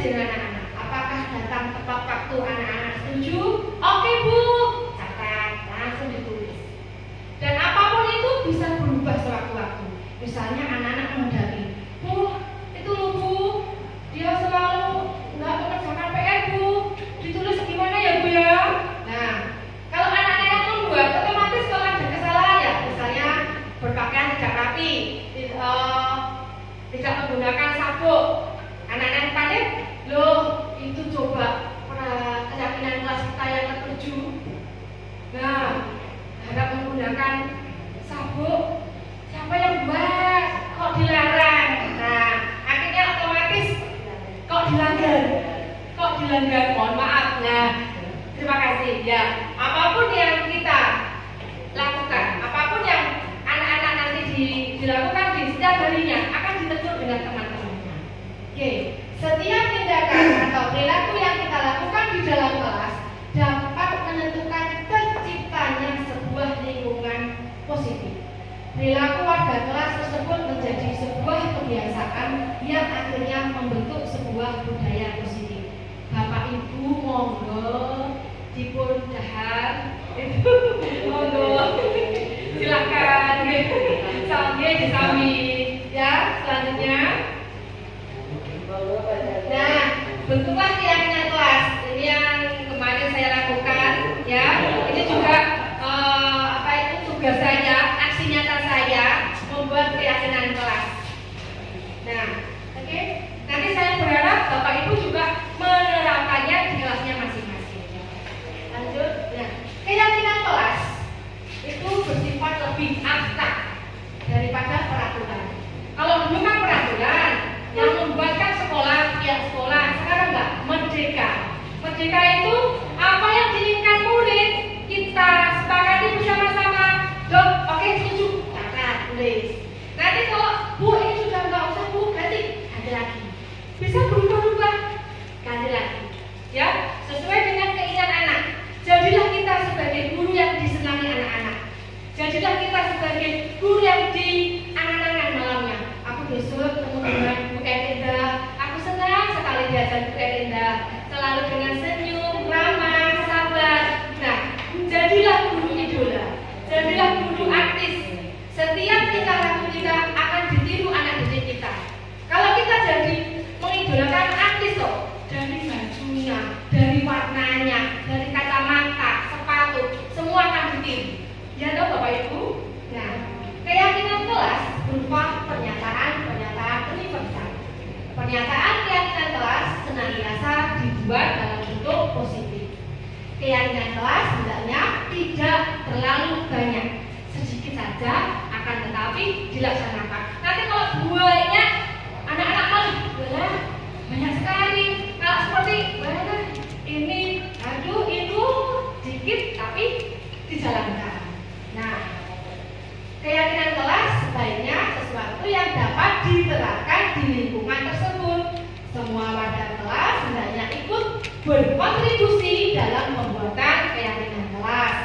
dengan anak-anak. Apakah datang tepat waktu anak-anak setuju? Oke Bu, catat, langsung ditulis. Dan apapun itu bisa berubah sewaktu-waktu. Misalnya anak-anak menghadapi, Bu, itu loh Bu, dia selalu nggak mengerjakan PR Bu, ditulis gimana ya Bu ya? Nah, kalau anak-anak yang membuat, otomatis kalau ada kesalahan ya, misalnya berpakaian tidak rapi, tidak menggunakan sabuk, anak-anak panik, loh itu coba keyakinan kelas kita yang ketujuh. Nah, harap menggunakan sabuk, siapa yang buat? Kok dilarang? Nah, akhirnya otomatis kok dilanggar, mohon maaf. Nah, terima kasih ya. Apapun yang kita lakukan, apapun yang anak-anak nanti dilakukan di setiap harinya akan ditegur dengan teman-temannya. Oke, setiap tindakan atau perilaku yang kita lakukan di dalam kelas dapat menentukan terciptanya sebuah lingkungan positif. Perilaku warga kelas tersebut menjadi sebuah kebiasaan yang akhirnya membentuk sebuah budaya positif. Bapak Ibu monggo dipun dahar, monggo silakan sambil disami ya. Selanjutnya, nah bentuklah keyakinan kelas. Ini yang kemarin saya lakukan ya. Ini juga tugas saya, aksi nyata saya membuat keyakinan kelas. Nah, oke. Nanti saya berharap Bapak Ibu juga menerapkannya di kelasnya masing-masing. Lanjut. Nah, keyakinan kelas itu bersifat lebih abstrak daripada peraturan. Kalau dulu kan peraturan yang membuatkan sekolah, pihak sekolah, sekarang enggak, merdeka. Merdeka itu apa yang diinginkan murid kita sepakati bersama-sama. Dok, oke setuju, catat, tulis. Nanti kalau Bu ini sudah nggak usah Bu, ganti lagi. Bisa berubah-ubah, ganti lagi. Ya, sesuai dengan keinginan anak. Jadilah kita sebagai guru yang disenangi anak-anak. Jadilah kita sebagai guru yang diangan-angan malamnya. Aku besok ketemu dengan Bu Elinda. Aku senang sekali diajar Bu Elinda. Selalu dengan senyum, ramah, sabar. Nah, jadilah guru idola. Jadilah guru artis. Setiap tingkah laku kita akan ditiru anak didik kita. Kalau kita jadi mengidolakan artis toh, dari bajunya, dari warnanya, dari kacamata, sepatu, semua akan ditiru. Ya toh Bapak Ibu? Nah, keyakinan kelas berupa pernyataan universal. Pernyataan keyakinan kelas senantiasa dibuat dalam bentuk positif. Keyakinan kelas hendaknya tidak terlalu banyak, sedikit saja akan tetapi dilaksanakan. Nanti kalau banyak anak-anak malah banyak sekali. Kalau seperti ini, aduh itu sedikit tapi dijalankan. Nah, keyakinan kelas sebaiknya sesuatu yang dapat diterapkan di lingkungan tersebut. Semua warga kelas hendaknya ikut berkontribusi dalam pembuatan keyakinan kelas,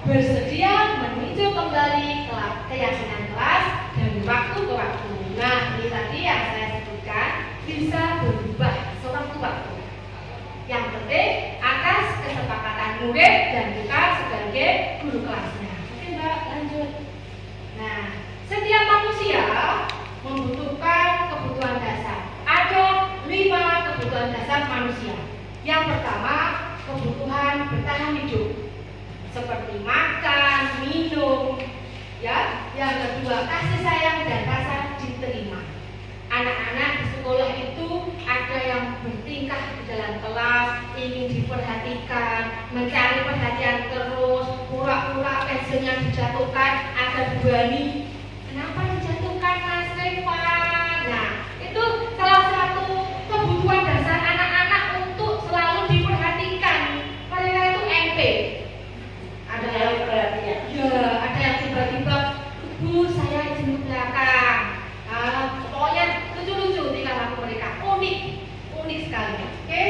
bersedia meninjau kembali keyakinan kelas dari waktu ke waktu. Nah, ini tadi yang saya sebutkan bisa berubah sewaktu-waktu. Yang penting atas kesepakatan murid dan kita sebagai guru kelasnya. Oke Mbak, lanjut. Nah, setiap manusia membutuhkan kebutuhan dasar. Ada 5 kebutuhan dasar manusia. Yang pertama, kebutuhan bertahan hidup, seperti makan, minum, ya. Yang kedua, kasih sayang dan rasa diterima. Anak-anak di sekolah itu ada yang bertingkah di dalam kelas, ingin diperhatikan, mencari perhatian terus, pura-pura pensilnya dijatuhkan agar berani. Kenapa dijatuhkan Mas Revan? Nah, itu salah satu kebutuhan dasar anak-anak untuk selalu diperhatikan. Mereka itu MP. Ada yang perhatian. Ya, ada yang tiba-tiba, Bu, saya izin ke belakang. Pokoknya lucu-lucu tingkah laku mereka, unik sekali. Oke.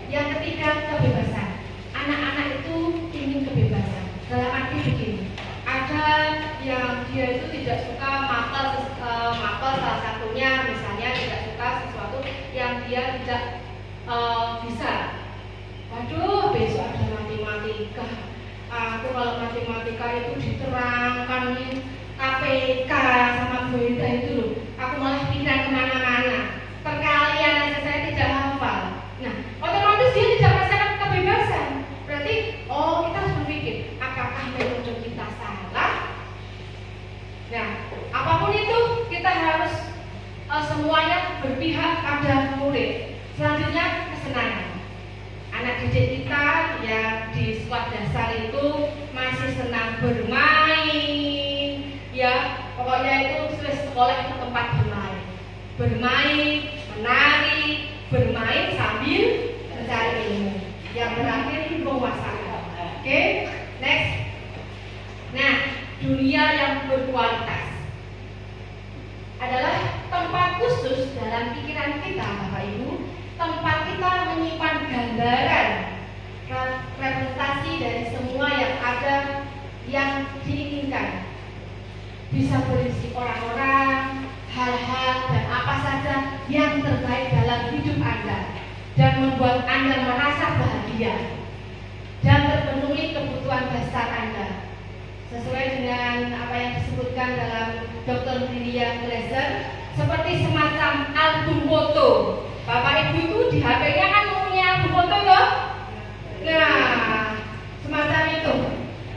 Yang ketiga, kebebasan. Anak-anak itu ingin kebebasan. Dalam arti begini, ada yang dia itu tidak suka mapel salah satunya, misalnya tidak suka sesuatu yang dia tidak bisa. Waduh, besok ada matematika. Aku kalau matematika itu diterangkan KPK sama Bu Ida itu loh, aku malah pikiran kemana-mana. Perkalian aja saya tidak hafal. Nah, otomatis dia tidak merasakan kebebasan. Berarti, oh kita harus berpikir, apakah metode kita salah? Nah, apapun itu kita harus semuanya berpihak pada murid. Selanjutnya kesenangan. Anak didik kita yang di sekolah dasar itu masih senang bermain, ya pokoknya itu sekolah itu tempat bermain, menari, bermain sambil mencari ilmu. Yang terakhir penguasaan. Oke, next. Nah, dunia yang berkualitas adalah tempat khusus dalam pikiran kita, Bapak Ibu. Tempat kita menyimpan gambaran representasi dari semua yang ada yang diinginkan. Bisa berisi orang-orang, hal-hal, dan apa saja yang terbaik dalam hidup Anda dan membuat Anda merasa bahagia dan terpenuhi kebutuhan dasar Anda sesuai dengan apa yang disebutkan dalam Dr. William Glasser, seperti semacam album foto. Bapak Ibu itu di HP-nya kan punya album foto toh? Nah, semacam itu.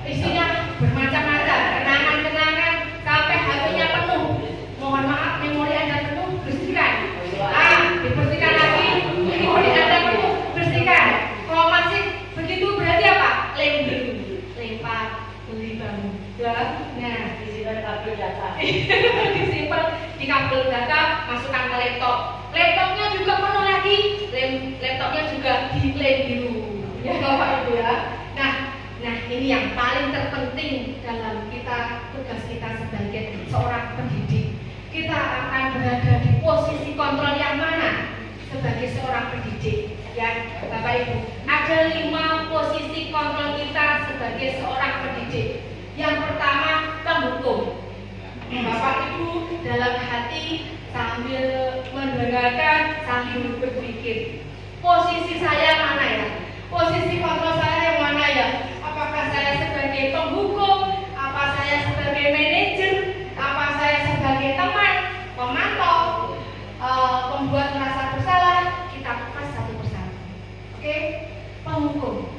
Isinya bermacam-macam, kenangan-kenangan sampai HP-nya penuh. Mohon maaf, memori Anda penuh, bersihkan. Dibersihkan lagi, memori Anda penuh, bersihkan. Kalau masih begitu berarti apa? Lem dulu, lempar, beli baru. Ya, nah, Disimpan kabel data. disimpan di kabel data, masukkan ke laptop. Laptopnya juga penuh lagi, laptopnya juga di-lem dulu. Ya Bapak Ibu ya. Nah ini yang paling terpenting dalam tugas kita sebagai seorang pendidik. Kita akan berada di posisi kontrol yang mana sebagai seorang pendidik? Ya Bapak Ibu, ada 5 posisi kontrol kita sebagai seorang pendidik. Yang pertama, penghukum. Bapak Ibu dalam hati sambil mendengarkan, sambil berpikir, posisi saya mana ya? Posisi kontrol saya yang mana ya? Apakah saya sebagai penghukum? Apa saya sebagai manajer? Apa saya sebagai teman, pemantau, pembuat merasa bersalah? Kita kupas satu persatu. Oke? Penghukum.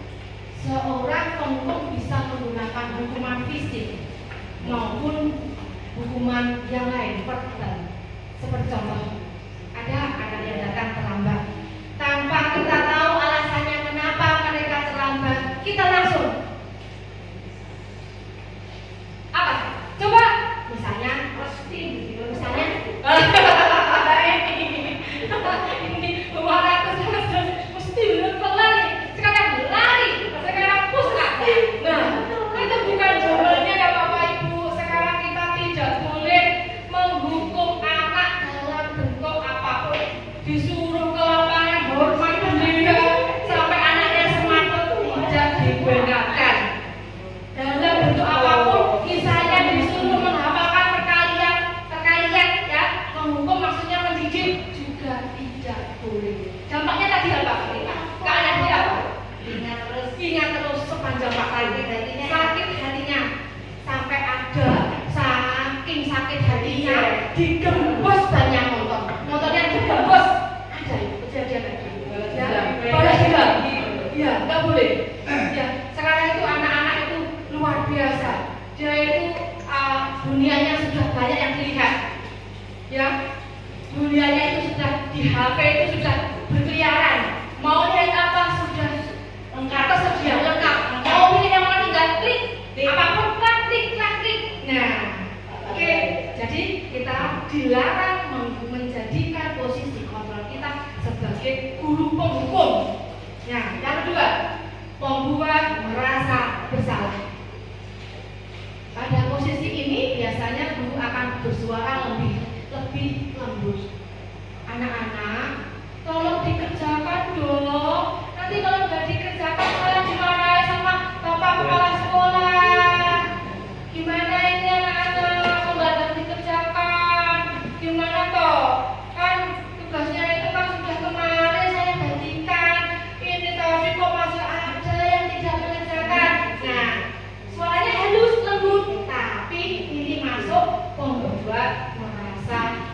Seorang penghukum bisa menggunakan hukuman fisik maupun hukuman yang lain, verbal. Seperti contoh, ada anak yang datang terlambat. Tanpa kita tahu alasannya kenapa mereka terlambat, kita langsung apa? Coba, misalnya, misalnya, ini 200 mesti berlari, sekarang push up. Nah, itu bukan jawabannya ya Bapak Ibu. Sekarang kita tidak boleh menghukum anak dalam bentuk apapun. Disuruh ke lapangan hormat bendera sampai anaknya semangat tidak dibenarkan. Dalam bentuk apapun, misalnya disuruh menghafalkan perkalian ya, menghukum maksudnya mendidik juga tidak boleh. Dampaknya tadi apa? Ke anak dia apa? Ingat terus sepanjang waktu. Sakit hatinya sampai ada saking sakit hatinya digembos banyak motornya digembos. Ada itu kejadian tadi. Ya, boleh tidak? Iya, nggak boleh. Ya, sekarang itu anak-anak itu luar biasa. Dia itu dunianya sudah banyak yang dilihat. Ya, dunianya itu sudah di HP itu sudah berkeliaran. Mau lihat apa sudah lengkap, tersedia lengkap. Mau pilih yang mana tinggal klik, apapun klik. Nah, oke. Jadi kita dilarang menjadikan posisi kontrol kita sebagai guru penghukum. Nah, yang kedua, membuat merasa bersalah. Pada posisi ini biasanya guru akan bersuara lebih lembut. Anak-anak, tolong dikerjakan dong. Nanti kalau nggak dikerjakan malah dimarahin sama bapak kepala sekolah. Gimana ini anak-anak kalau nggak dikerjakan? Gimana toh? Kan tugasnya itu kan sudah kemarin saya gantikan.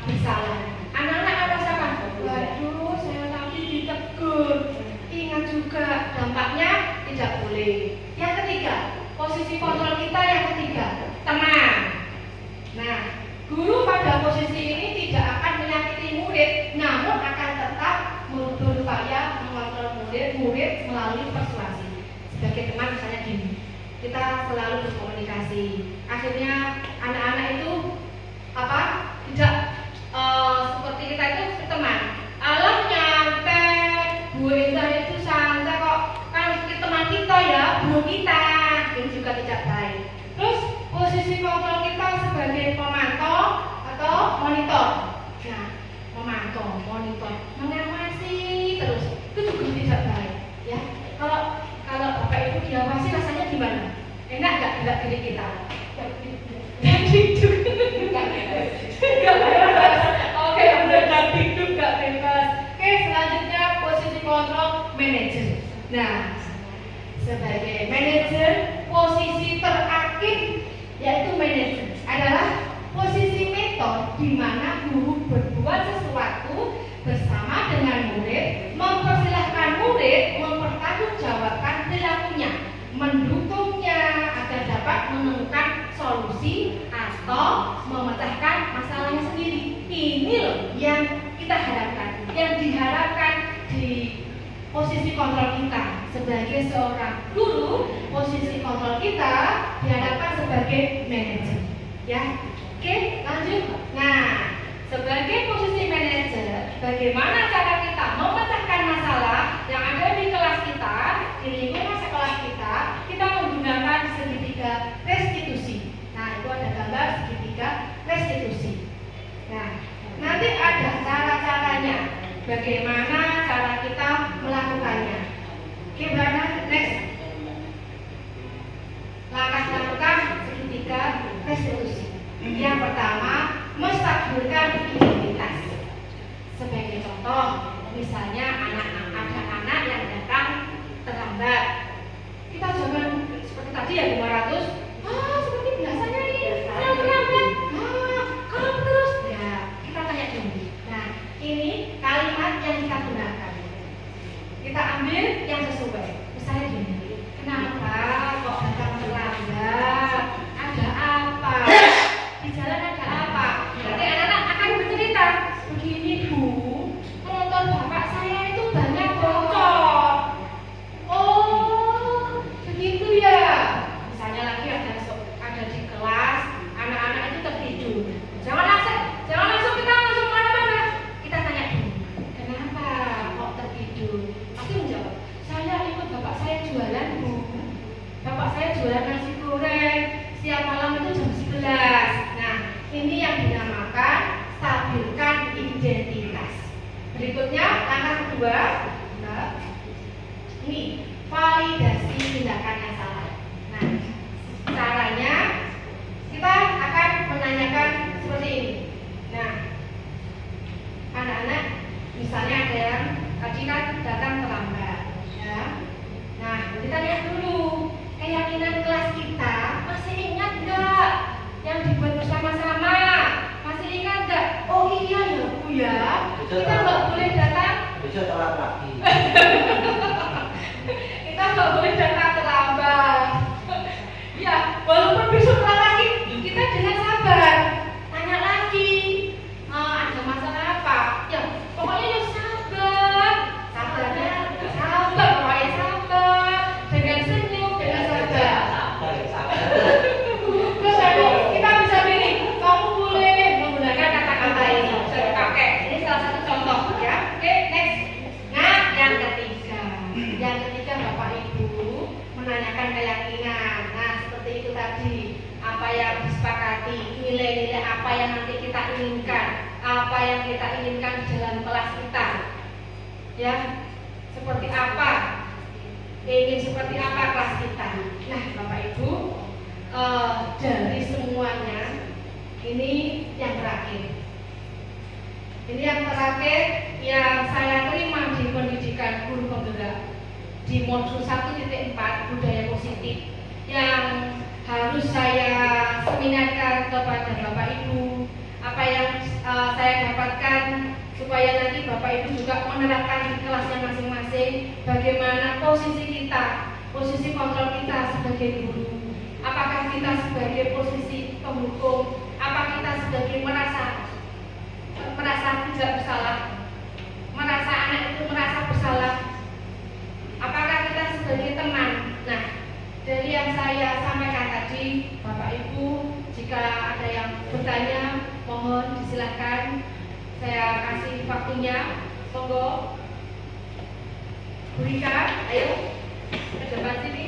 bersalah. Anak-anak rasakan, waduh saya tadi ditegur. Ingat juga dampaknya tidak boleh. Yang ketiga, posisi kontrol kita yang ketiga, tenang. Nah, guru pada posisi ini tidak akan menyakiti murid, namun akan tetap berupaya mengontrol murid melalui persuasi. Sebagai teman misalnya gini, kita selalu berkomunikasi. Akhirnya anak-anak itu tidak seperti kita itu teman. Alam nyantai, Bu Indah itu santai kok. Kan teman kita ya, guru kita. Ini juga tidak baik. Terus posisi kontrol kita sebagai pemantau atau monitor. Nah, memantau, monitor, mengawasi terus. Itu juga tidak baik, ya. Kalau Bapak Ibu diawasi rasanya gimana? Enak nggak diri kita? Nggak bebas. Oke, udah hidup nggak bebas. Oke, selanjutnya posisi kontrol manajer. Nah, sebagai manajer, posisi terakhir yaitu manajer adalah posisi mentor di mana guru berbuat sesuatu bersama dengan murid, mempersilahkan murid mempertanggungjawabkan perilakunya, mendukungnya agar dapat menemukan solusi atau memecahkan masalahnya sendiri. Ini loh yang kita harapkan, yang diharapkan di posisi kontrol kita sebagai seorang guru. Posisi kontrol kita diharapkan sebagai manajer, ya. Oke, lanjut. Nah, sebagai posisi manajer, bagaimana cara kita memecahkan masalah yang ada di kelas kita, di lingkungan sekolah kita? Kita menggunakan segitiga restitusi. Nah, itu ada gambar segitiga restitusi. Nah, nanti ada cara-caranya. Bagaimana cara kita melakukannya? Oke, Mbak Ana, next. Langkah-langkah segitiga restitusi. Yang pertama, menstabilkan identitas. Sebagai contoh, misalnya ada anak yang datang terlambat. Kita jangan seperti tadi ya 500. Seperti biasanya ini, saya terlambat. Kalau terus, ya kita tanya dulu. Nah, ini kalimat yang kita gunakan. Kita ambil yang sesuai. Misalnya gini, kenapa kok datang terlambat? Ada apa? Di jalan ada apa? Nanti anak-anak akan bercerita, begini Bu, motor bapak saya itu banyak bocor. Oh, begitu ya. Misalnya lagi ada di kelas, anak-anak itu tertidur. Jangan langsung kita langsung mana-mana. Kita tanya dulu, kenapa kok tertidur? Pasti menjawab, saya ikut bapak saya jualan Bu. Bapak saya jualan nasi goreng setiap malam itu jam 11. Nah, ini yang dinamakan stabilkan identitas. Berikutnya, langkah kedua, ini validasi tindakan yang salah. Nah, caranya kita akan menanyakan seperti ini. Nah, anak-anak, misalnya ada yang tadi kan datang terlambat, ya. Nah, kita lihat dulu keyakinan kelas kita, masih ingat nggak yang dibuat bersama-sama? Masih ingat nggak? Oh iya ya Bu ya, kita nggak boleh datang. Besok telat lagi. Kita nggak boleh datang terlambat. Ya, walaupun besok telat lagi, kita dengan sabar tanya lagi. Ada masalah apa? Ya, pokoknya ya sabar. Sabarnya sabar, pokoknya sabar. Dengan senyum, dengan sabar. Terus kita bisa pilih, kamu boleh menggunakan kata-kata ini. Saya pakai. Ini salah satu contoh, ya. Oke, next. Nah, yang ketiga Bapak Ibu menanyakan keyakinan. Nah, seperti itu tadi. Apa yang disepakati, nilai-nilai apa yang nanti kita inginkan, apa yang kita inginkan di dalam kelas kita. Ya, seperti apa? Ingin seperti apa kelas kita? Nah, Bapak Ibu, dari semuanya ini yang terakhir. Ini yang terakhir yang saya terima di pendidikan guru penggerak di modul 1.4 budaya positif yang harus saya seminarkan kepada Bapak Ibu. Apa yang saya supaya nanti Bapak Ibu juga menerapkan di kelasnya masing-masing bagaimana posisi kita, posisi kontrol kita sebagai guru. Apakah kita sebagai posisi penghukum, apa kita sebagai merasa tidak bersalah, merasa anak itu merasa bersalah, apakah kita sebagai teman. Nah, dari yang saya sampaikan tadi, Bapak Ibu, jika ada yang bertanya, mohon disilahkan. Saya kasih waktunya, monggo. Bu Rika, ayo ke depan sini.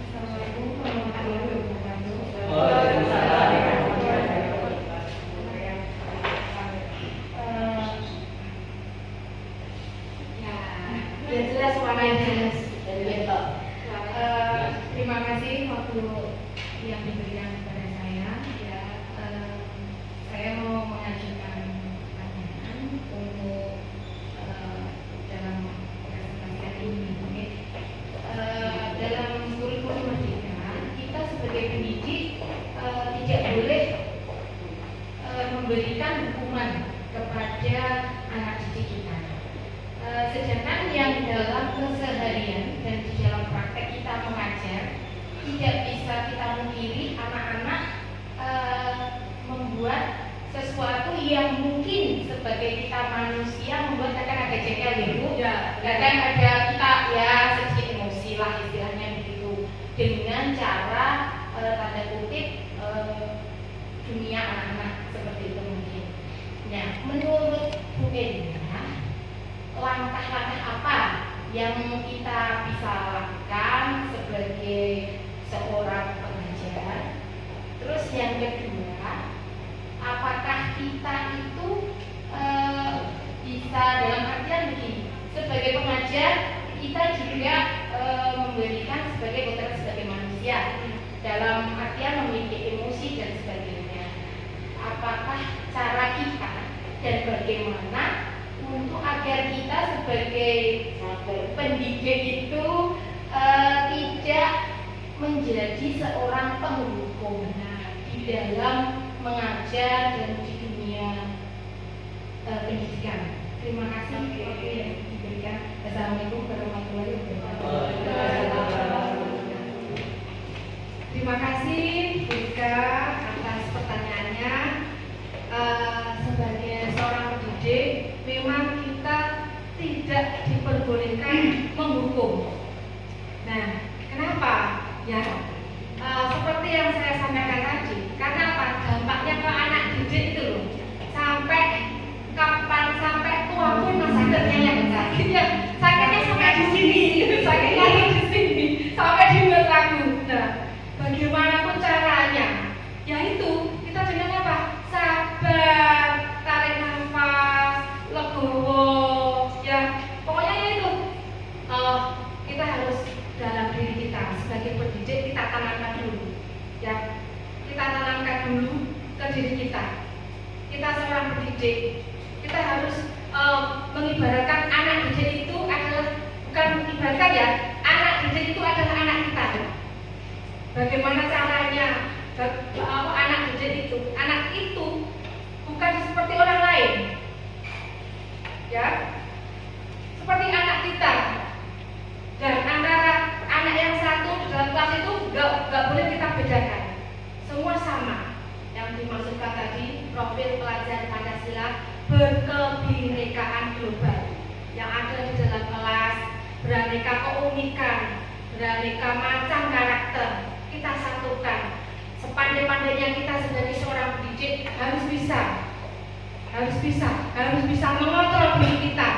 Assalamualaikum warahmatullahi wabarakatuh. Ya, jelas suaranya jelas. Terima kasih waktu yang diberikan kepada saya. Ya, saya mau mengajukan pertanyaan untuk dalam presentasi ini. Dalam kurikulum Merdeka, kita sebagai pendidik tidak boleh memberikan hukuman kepada anak didik kita. Sedangkan yang dalam keseharian dan di dalam praktek kita mengajar, tidak bisa kita mungkiri anak-anak membuat sesuatu yang mungkin sebagai kita manusia membuat akan ada jengkel gitu, kadang ada kita ya sedikit emosi lah istilahnya begitu, dengan cara tanda kutip dunia anak-anak seperti itu mungkin. Nah, menurut Bu Enda, langkah-langkah apa yang kita bisa lakukan sebagai seorang pengajar? Terus yang kedua, apakah kita itu bisa dalam artian begini, sebagai pengajar kita juga memberikan sebagai potret sebagai manusia dalam artian memiliki emosi dan sebagainya. Apakah cara kita dan bagaimana untuk agar kita sebagai pendidik itu tidak menjadi seorang penghukum di dalam mengajar dan di dunia pendidikan. Terima kasih waktu yang diberikan. Assalamualaikum warahmatullahi wabarakatuh. Terima kasih Bu Rika atas pertanyaannya. Sebagai seorang pendidik, memang kita tidak diperbolehkan menghukum. Nah, kenapa? Ya, seperti yang saya sampaikan tadi, karena apa? Dampaknya ke anak didik itu loh. Sampai kapan, sampai tua pun masih sakitnya yang sakitnya sampai di sini, sakitnya di sini, sampai dibuat lagu. Nah, bagaimanapun caranya, yaitu kita dengan apa? Sabar, tarik nafas, legowo, ya pokoknya itu kita harus dalam diri kita sebagai pendidik kita tanamkan dulu, ya kita tanamkan dulu ke diri kita. Kita seorang pendidik, kita harus mengibaratkan anak didik itu adalah bukan mengibaratkan ya, anak didik itu adalah anak kita. Bagaimana caranya anak didik itu? Anak itu bukan seperti orang lain, ya, seperti anak kita. Dan antara anak yang satu dalam kelas itu nggak boleh kita bedakan, semua sama. Yang dimaksudkan tadi profil pelajar Pancasila berkebinekaan global yang ada di dalam kelas, beraneka keunikan, beraneka macam karakter kita satukan. Sepandai-pandainya kita sebagai seorang pendidik harus bisa mengontrol diri kita.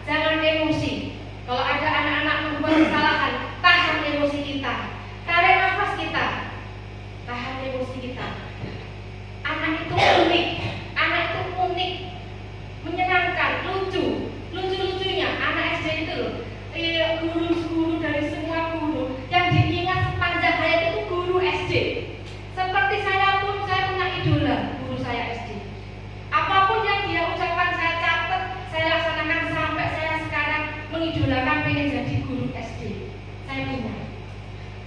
Jangan emosi. Kalau ada anak-anak membuat kesalahan, tahan emosi kita, tarik nafas kita, tahan emosi kita. Anak itu unik, menyenangkan, lucu-lucunya. Anak SD itu loh, guru dari semua guru yang diingat sepanjang hayat itu guru SD. Seperti saya pun, saya punya idola guru saya SD. Apapun yang dia ucapkan saya catat, saya laksanakan sampai saya sekarang mengidolakan belakang pengen jadi guru SD. Saya punya.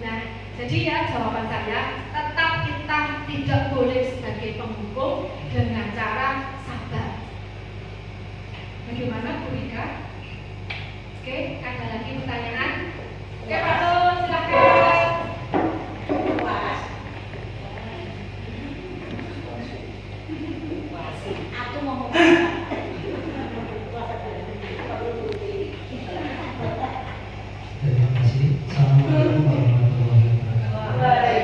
Nah, jadi ya jawaban saya, tetap kita tidak boleh sebagai penghukum dengan cara sabar. Bagaimana Bu Rika? Oke, ada lagi pertanyaan? Oke, Pak Nur, silakan. Aku mau Terima kasih. Assalamualaikum warahmatullahi wabarakatuh.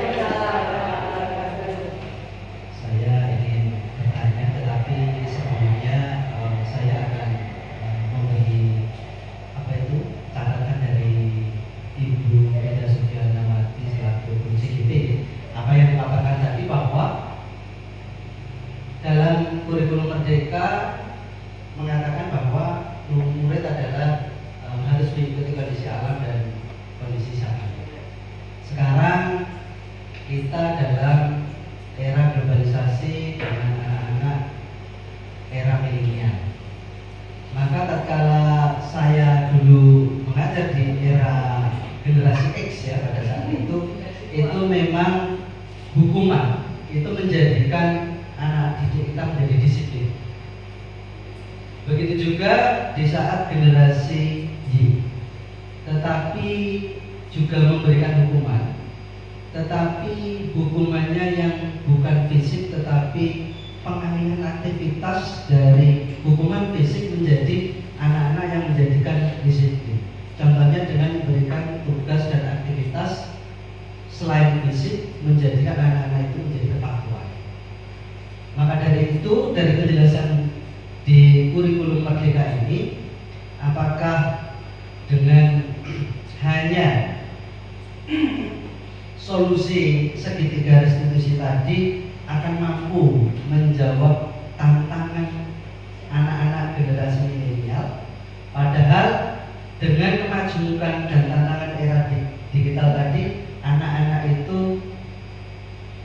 Saya ingin bertanya, tetapi sebelumnya saya akan memberi catatan dari Ibu Eda Sudianawati selaku CGP. Apa yang dikatakan tadi bahwa dalam kurikulum Merdeka mengatakan bahwa murid adalah harus mengikuti kondisi alam dan kondisi zaman. Sekarang kita dalam era globalisasi dengan anak-anak era milenial. Maka tatkala saya dulu mengajar di era generasi X ya pada saat itu memang hukuman itu menjadikan anak didik kita menjadi disiplin. Begitu juga di saat generasi Y, tetapi juga memberikan hukuman, tetapi hukumannya yang bukan fisik tetapi pengalihan aktivitas dari hukuman fisik menjadi anak-anak yang menjadikan disiplin. Contohnya dengan memberikan tugas dan aktivitas selain fisik menjadikan anak-anak itu menjadi kepatuhan. Maka dari itu, dari penjelasan di kurikulum Merdeka ini, apakah dengan hanya solusi segitiga restitusi tadi akan mampu menjawab tantangan anak-anak generasi milenial? Padahal dengan kemajuan dan tantangan era digital tadi, anak-anak itu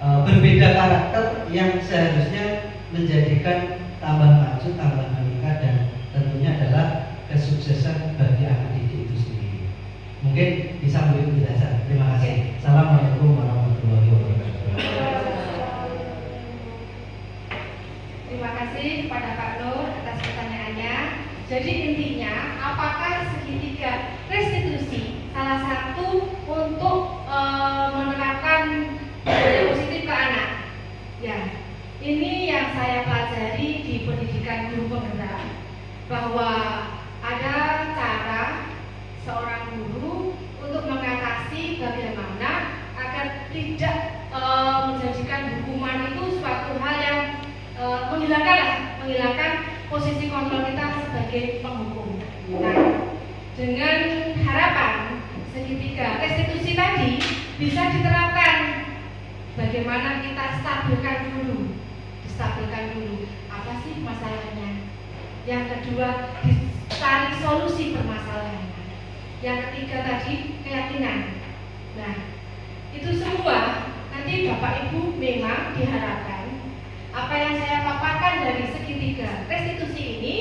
berbeda karakter yang seharusnya menjadikan tambah maju, tambah meningkat, dan tentunya adalah kesuksesan bagi anak didik itu sendiri. Mungkin bisa memberi penjelasan. Terima kasih. Assalamualaikum warahmatullahi wabarakatuh. Terima kasih kepada Pak Nur atas pertanyaannya. Jadi intinya, apakah segitiga restitusi salah satu untuk menerapkan budaya positif ke anak? Ya, ini yang saya pelajari di pendidikan guru penggerak, bahwa ada cara seorang guru untuk mengatasi bagaimana agar tidak menjadikan hukuman itu suatu hal yang menghilangkan posisi kontrol kita sebagai penghukum. Nah, dengan harapan segitiga restitusi tadi bisa diterapkan. Bagaimana kita stabilkan dulu apa sih masalahnya. Yang kedua, dicari solusi permasalahannya. Yang ketiga tadi, keyakinan. Nah, itu semua nanti Bapak Ibu memang diharapkan apa yang saya paparkan dari segitiga restitusi ini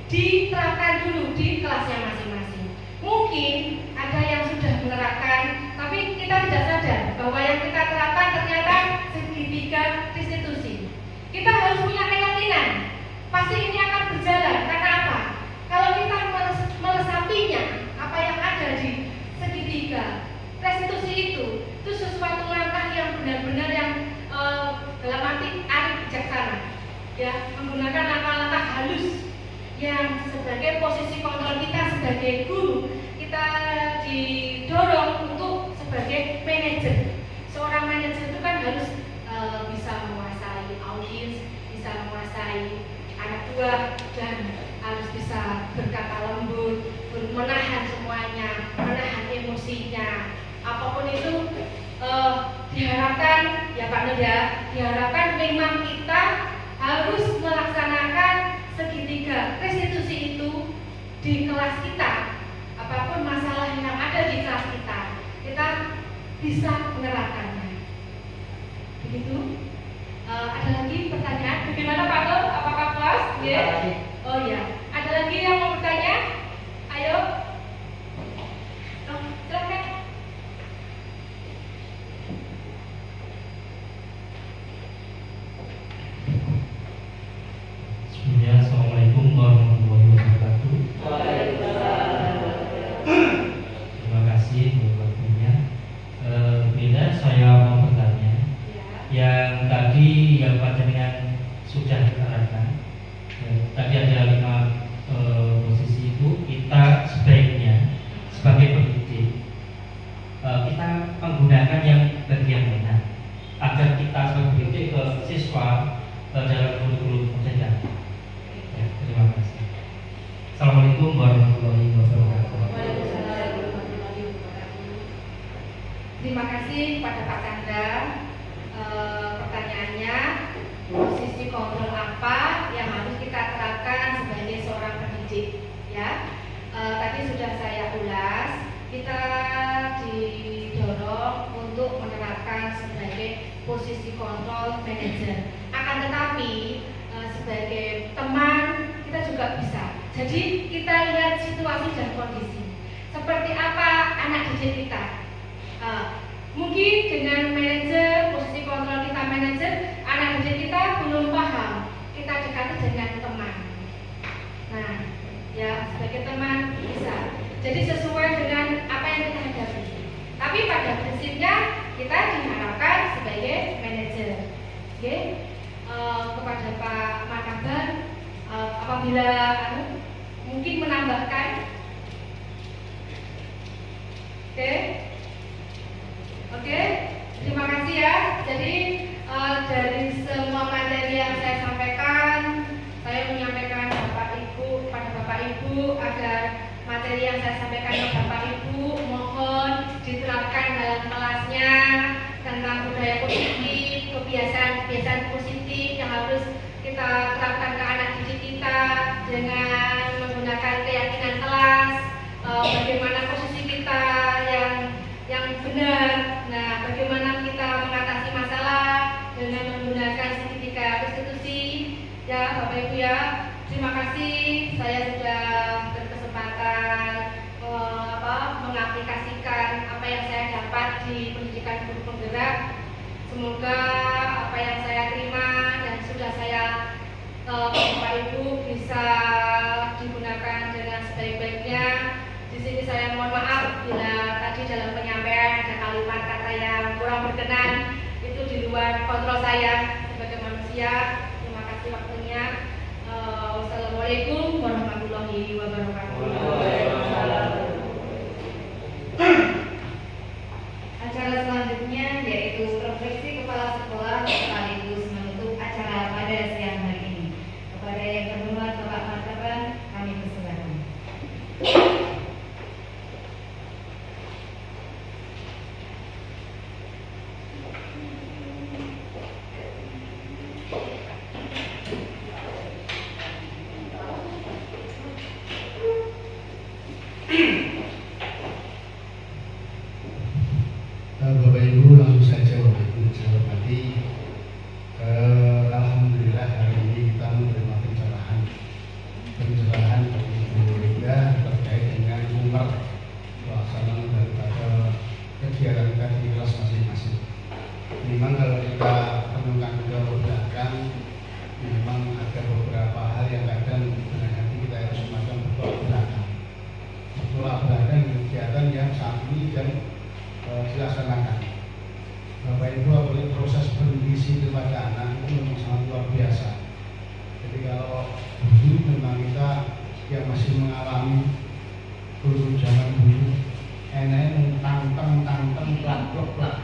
diterapkan dulu di kelasnya masing-masing. Mungkin ada yang sudah menerapkan, tapi kita tidak sadar bahwa yang kita terapkan ternyata segitiga restitusi. Kita harus punya keyakinan pasti ini akan berjalan. Karena apa? Kalau kita meresapinya apa yang ada di segitiga restitusi itu sesuatu langkah yang benar-benar yang dalam arti arif bijaksana, ya, menggunakan langkah-langkah halus yang sebagai posisi kontrol kita sebagai guru. Kita didorong untuk sebagai manajer. Seorang manajer itu kan harus bisa menguasai audiens, bisa menguasai anak buah, dan harus bisa berkata lembut, menahan semuanya, menahan emosinya. Apapun itu diharapkan, ya Pak Nur ya, diharapkan memang kita harus melaksanakan segitiga restitusi itu di kelas kita. Apapun masalah yang ada di kelas kita bisa menerapkannya. Begitu. Ada lagi pertanyaan? Bagaimana Pak Nur? Apakah puas? Terima kasih. Oh ya. Ada lagi yang mau bertanya? Ayo. tadi yang panjenengan sudah diterangkan, ya, tadi ada 5 posisi itu. Kita sebaiknya sebagai pendidik kita menggunakan yang bagian mana agar kita sebagai pendidik ke siswa dalam kurikulum pendidikan. Ya, terima kasih. Assalamualaikum warahmatullahi wabarakatuh. Waalaikumsalam warahmatullahi wabarakatuh. Terima kasih kepada Pak Chandra. Pertanyaannya, posisi kontrol apa yang harus kita terapkan sebagai seorang pendidik? Ya, tadi sudah saya ulas. Kita didorong untuk menerapkan sebagai posisi kontrol manajer. Akan tetapi sebagai teman kita juga bisa. Jadi kita lihat situasi dan kondisi. Seperti apa anak didik kita. Mungkin dengan manajer, posisi kontrol kita manajer, anak didik kita belum paham. Kita dekati dengan teman. Nah, ya sebagai teman bisa. Jadi sesuai dengan apa yang kita hadapi. Tapi pada prinsipnya kita diharapkan sebagai manajer. Oke? Kepada Pak Makaban, apabila mungkin menambahkan. Oke, terima kasih ya. Jadi dari semua materi yang saya sampaikan, saya menyampaikan pada Bapak Ibu agar materi yang saya sampaikan ke Bapak Ibu mohon diterapkan dalam kelasnya tentang budaya positif, kebiasaan positif yang harus kita terapkan ke anak didik kita dengan menggunakan keyakinan kelas, bagaimana posisi kita yang benar. Nah, bagaimana kita mengatasi masalah dengan menggunakan segitiga restitusi. Ya, Bapak Ibu ya, terima kasih. Saya sudah berkesempatan mengaplikasikan apa yang saya dapat di pendidikan guru penggerak. Semoga apa yang saya terima dan sudah saya Bapak Ibu bisa digunakan dengan sebaik-baiknya. Di sini saya mohon maaf bila tadi dalam penyampaian ada kalimat kata yang kurang berkenan, itu di luar kontrol saya sebagai manusia. Terima kasih waktunya. Wassalamualaikum warahmatullahi wabarakatuh. Acara selanjutnya yaitu refleksi kepala sekolah sekaligus menutup acara pada siang hari ini. Kepada yang terhormat Bapak Martaban, kami persilakan. Bapak Ibu, langsung saja Bapak Ibu saya hormati. Alhamdulillah hari ini kita menerima pencerahan dari Ibu Linda terkait dengan umur pelaksanaan daripada kegiatan kita di kelas masing-masing. Memang kalau kita renungkan ke belakang, memang ada beberapa hal yang kadang nanti kita harus semacam bertolak belakang. Bertolak belakang kegiatan yang saat ini dan dilaksanakan. Bapak Ibu, apalagi proses pendisiplinan kepada anak itu memang sangat luar biasa. Jadi kalau dulu memang kita yang masih mengalami guru zaman dulu enak tantang plak-plak.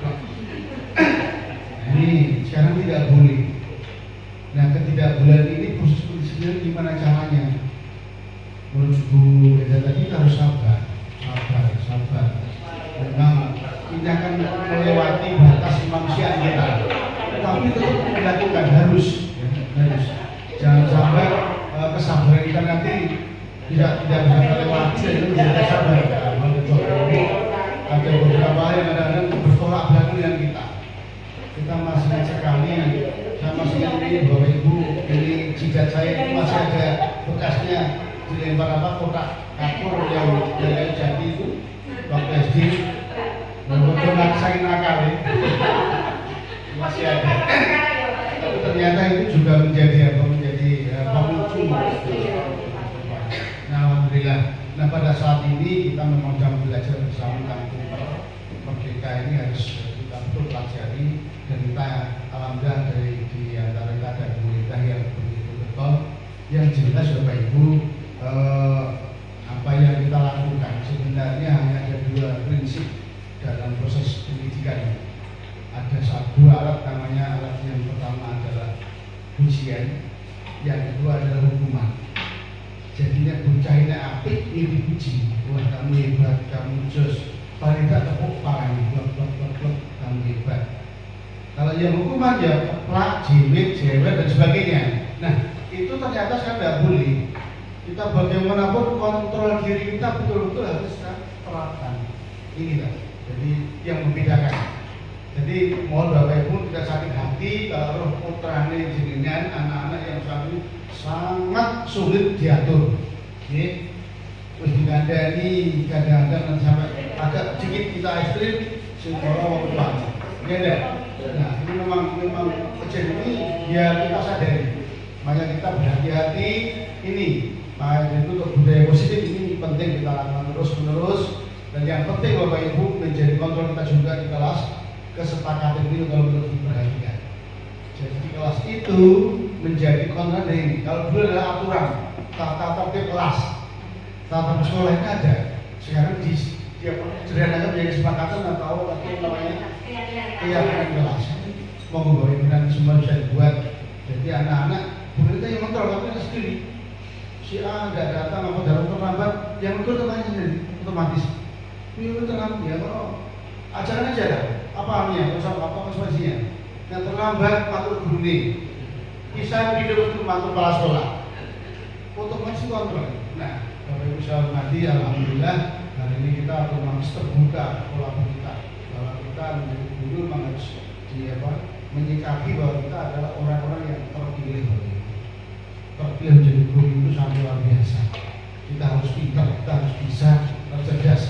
Nah, ini sekarang tidak boleh. Nah, ketidakbolehan ini proses pendisiplinan gimana caranya? Menurut Bu Eda tadi kita harus sabar. Memang kita akan melewati batas kemanusiaan kita, tapi tetap dilakukan harus. Jangan sampai kesabaran kita nanti tidak bisa terlewati dan itu tidak sabar. Ada beberapa hal yang kadang-kadang bertolak belakang dengan kita. Kita masih ingat sekali, saya masih ingat ini Bapak Ibu, ini jidat saya itu masih ada bekasnya dilempar kotak kapur yang dari jadi itu waktu SD. Benar saya nakal ya. Masih ada. Tapi ternyata itu juga menjadi pemicu. Nah, alhamdulillah. Nah, pada saat ini kita memang sedang belajar bersama tentang merdeka ini harus kita betul pelajari, dan kita alhamdulillah di antara kita ada pemerintah yang begitu betul. Yang jelas Bapak Ibu, apa yang kita lakukan sebenarnya hanya ada dua prinsip dalam proses pendidikan. Ada dua alat, namanya alat yang pertama adalah ujian, yang kedua adalah hukuman. Jadinya bocah ini apik, ini dipuji, wah kamu hebat, kamu jos, paling tidak tepuk tangan, blok, kamu hebat. Kalau yang hukuman ya keplak, jimit, jewet dan sebagainya. Nah itu ternyata saya tidak boleh. Kita bagaimanapun kontrol diri kita betul-betul harus kita terapkan. Inilah jadi yang membedakan. Jadi mohon Bapak Ibu tidak sakit hati kalau roh putrane jenengan anak-anak yang sangat sulit diatur. Nggih. Wis digandani kadang-kadang sampai agak sedikit kita ekstrim sing ora wong tuwa. Nggih. Nah, ini memang kejadian ini ya kita sadari. Makanya kita berhati-hati ini. Makanya itu untuk budaya positif ini penting kita lakukan terus-menerus. Dan yang penting Bapak Ibu menjadi kontrol kita juga di kelas. Kesepakatan ini kalau untuk diperhatikan. Jadi di kelas itu menjadi kontrol ini. Kalau dulu adalah aturan tata tertib kelas, tata sekolah ini ada. Sekarang di sederhana menjadi kesepakatan atau namanya keyakinan kelas. Monggo Bapak Ibu dan semua bisa dibuat. Jadi anak-anak pemerintah yang kontrol tapi sendiri. Si A nggak datang apa dalam terlambat, yang kontrol temannya sendiri otomatis. Ini terlambat ya kalau ajaran aja lah. Apa namanya? Apa konsekuensinya? Yang terlambat matur guru ini, bisa hidup untuk matur kepala sekolah. Otomatis kontrol. Nah, Bapak Ibu saya hormati, alhamdulillah hari ini kita otomatis terbuka pola kita bahwa kita menjadi guru memang harus menyikapi bahwa kita adalah orang-orang yang terpilih. Terpilih menjadi guru itu sangat luar biasa. Kita harus pintar, kita harus bisa, cerdas.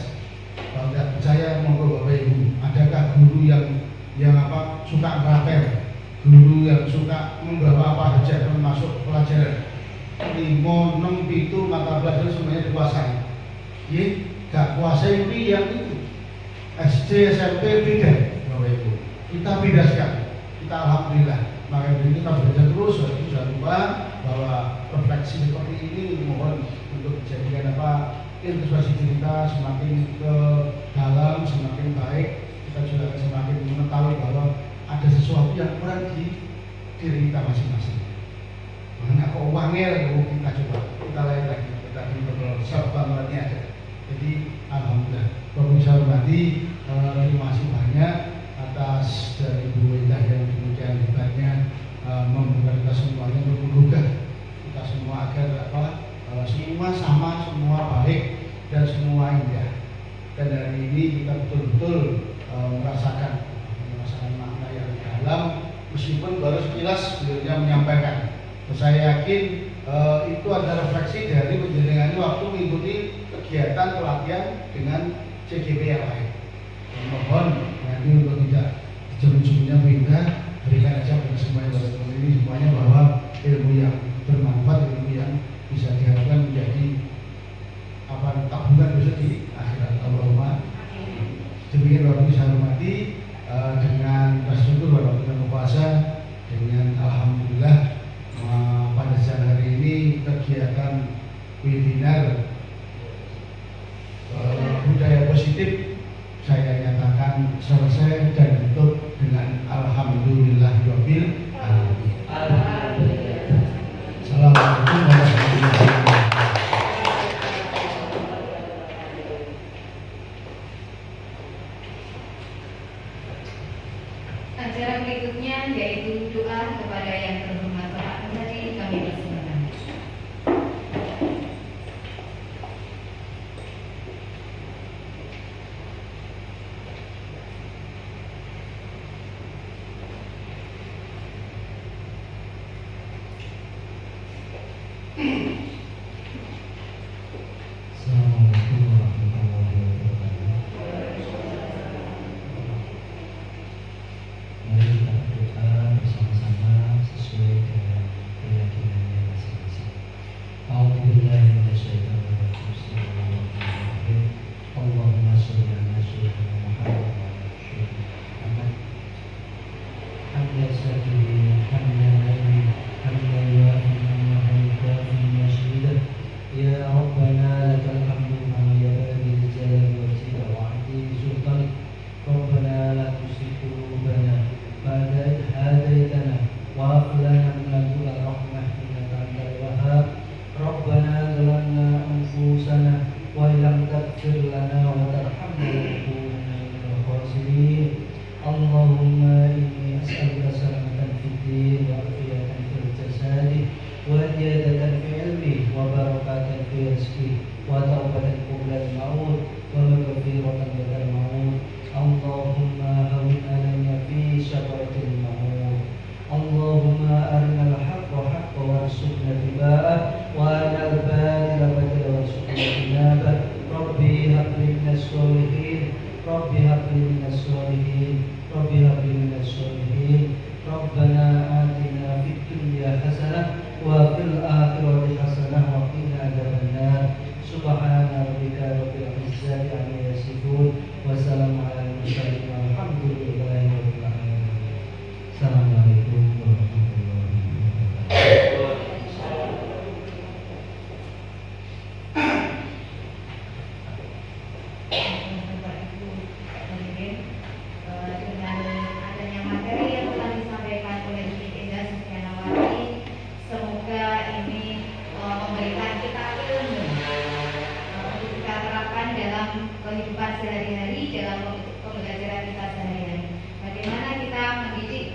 Kalau tidak percaya monggo Bapak Ibu, adakah guru yang suka ngapel, guru yang suka membawa apa saja termasuk pelajaran 5, 6, 7 mata pelajaran semuanya dikuasai. Ya, gak kuasai itu yang itu SD, SMP beda Bapak Ibu. Kita beda sekali. Kita alhamdulillah. Makanya kita belajar terus, jangan lupa bahwa refleksi seperti ini mohon untuk dijadikan introspeksi kita semakin ke dalam, semakin baik. Kita juga semakin mengetahui bahwa ada sesuatu yang kurang di diri kita masing-masing. Makanya kok uangnya kita coba kita lain lagi, kita betul self-bangunnya ada. Jadi alhamdulillah. Bapak bisa hormati, terima kasih banyak atas dari Bu Indah yang demikian hebatnya membuka kita semuanya untuk menggugah kita semua agar semua sama, semua baik dan semua indah. Dan hari ini kita betul-betul merasakan makna yang dalam, meskipun baru sekilas beliau menyampaikan. Saya yakin itu ada refleksi dari penjelasannya waktu mengikuti kegiatan pelatihan dengan CGP yang lain. Mohon nanti untuk tidak jauh-jauhnya beda, berikan aja kepada semuanya ini semuanya bahwa ilmu yang bermanfaat, ilmu yang bisa diharapkan menjadi tabungan besok di akhirat. Allahumma demikian Bapak bisa hormati dengan bersyukur Bapak kita puasa dengan alhamdulillah pada siang hari ini kegiatan webinar budaya positif saya nyatakan selesai dan tutup dengan alhamdulillahirabbil alamin. Assalamualaikum warahmatullahi wabarakatuh. Acara berikutnya yaitu doa kepada yang terhormat Bapak Menteri, kami persilakan. Assalamualaikum warahmatullahi wabarakatuh. Mari kita berdoa bersama-sama sesuai rizki wa taubatan qabla al-maut wa maghfiratan ba'da al-maut. Allahumma hawwin 'alaina fi syafaratil maut. Allahumma arina al-haqqa haqqan warzuqna ittiba'ah wa arina al-batila batilan warzuqna ijtinabah. Rabbi hab li minas sholihin, Rabbi hab li minas sholihin, Rabbi hab li minas sholihin. Rabbana atina fid dunya hasanah wa fil akhirati hasanah wa qina adzabannar. Subhana rabbika rabbil izzati amma yasifun wa salamun alal mursalin walhamdulillahi rabbil alamin. Assalamualaikum warahmatullahi wabarakatuh. Bapak Ibu hadirin, dengan adanya materi yang telah disampaikan oleh Ibu Ida Sufianawati, semoga ini memberikan kita ilmu untuk kita terapkan dalam kehidupan sehari-hari, dalam pembelajaran kita sehari-hari. Bagaimana kita mendidik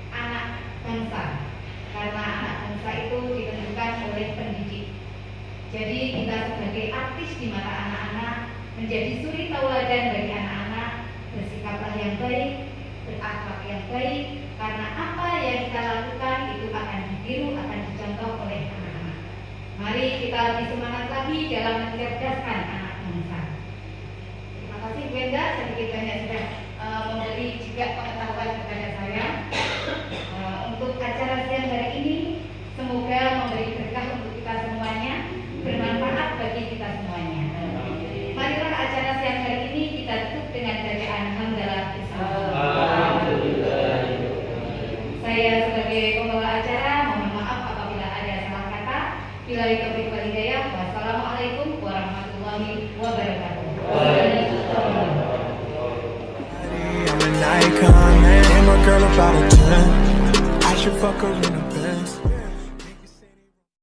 anak bangsa, karena anak bangsa itu ditentukan oleh pendidik. Jadi kita sebagai artis di mata anak-anak, menjadi suri tauladan bagi anak-anak, bersikaplah yang baik, berakhlak yang baik, karena apa yang kita lakukan itu akan ditiru, akan dicontoh oleh anak-anak. Mari kita lebih semangat lagi dalam mencerdaskan anak bangsa. Terima kasih Bu Enda, sedikit banyak sudah memberi juga pengetahuan kepada saya untuk acara siang hari ini. Semoga memberi berkah untuk kita semuanya, bermanfaat bagi kita semuanya. Marilah acara siang hari ini kita tutup dengan bacaan hamdalah Bismillah. Saya sebagai pembawa acara mohon maaf apabila ada salah kata. Billahi taufiq wal hidayah. Wassalamualaikum warahmatullahi wabarakatuh. I'm an icon, man. And my girl about a 10. I should fuck her in a bed.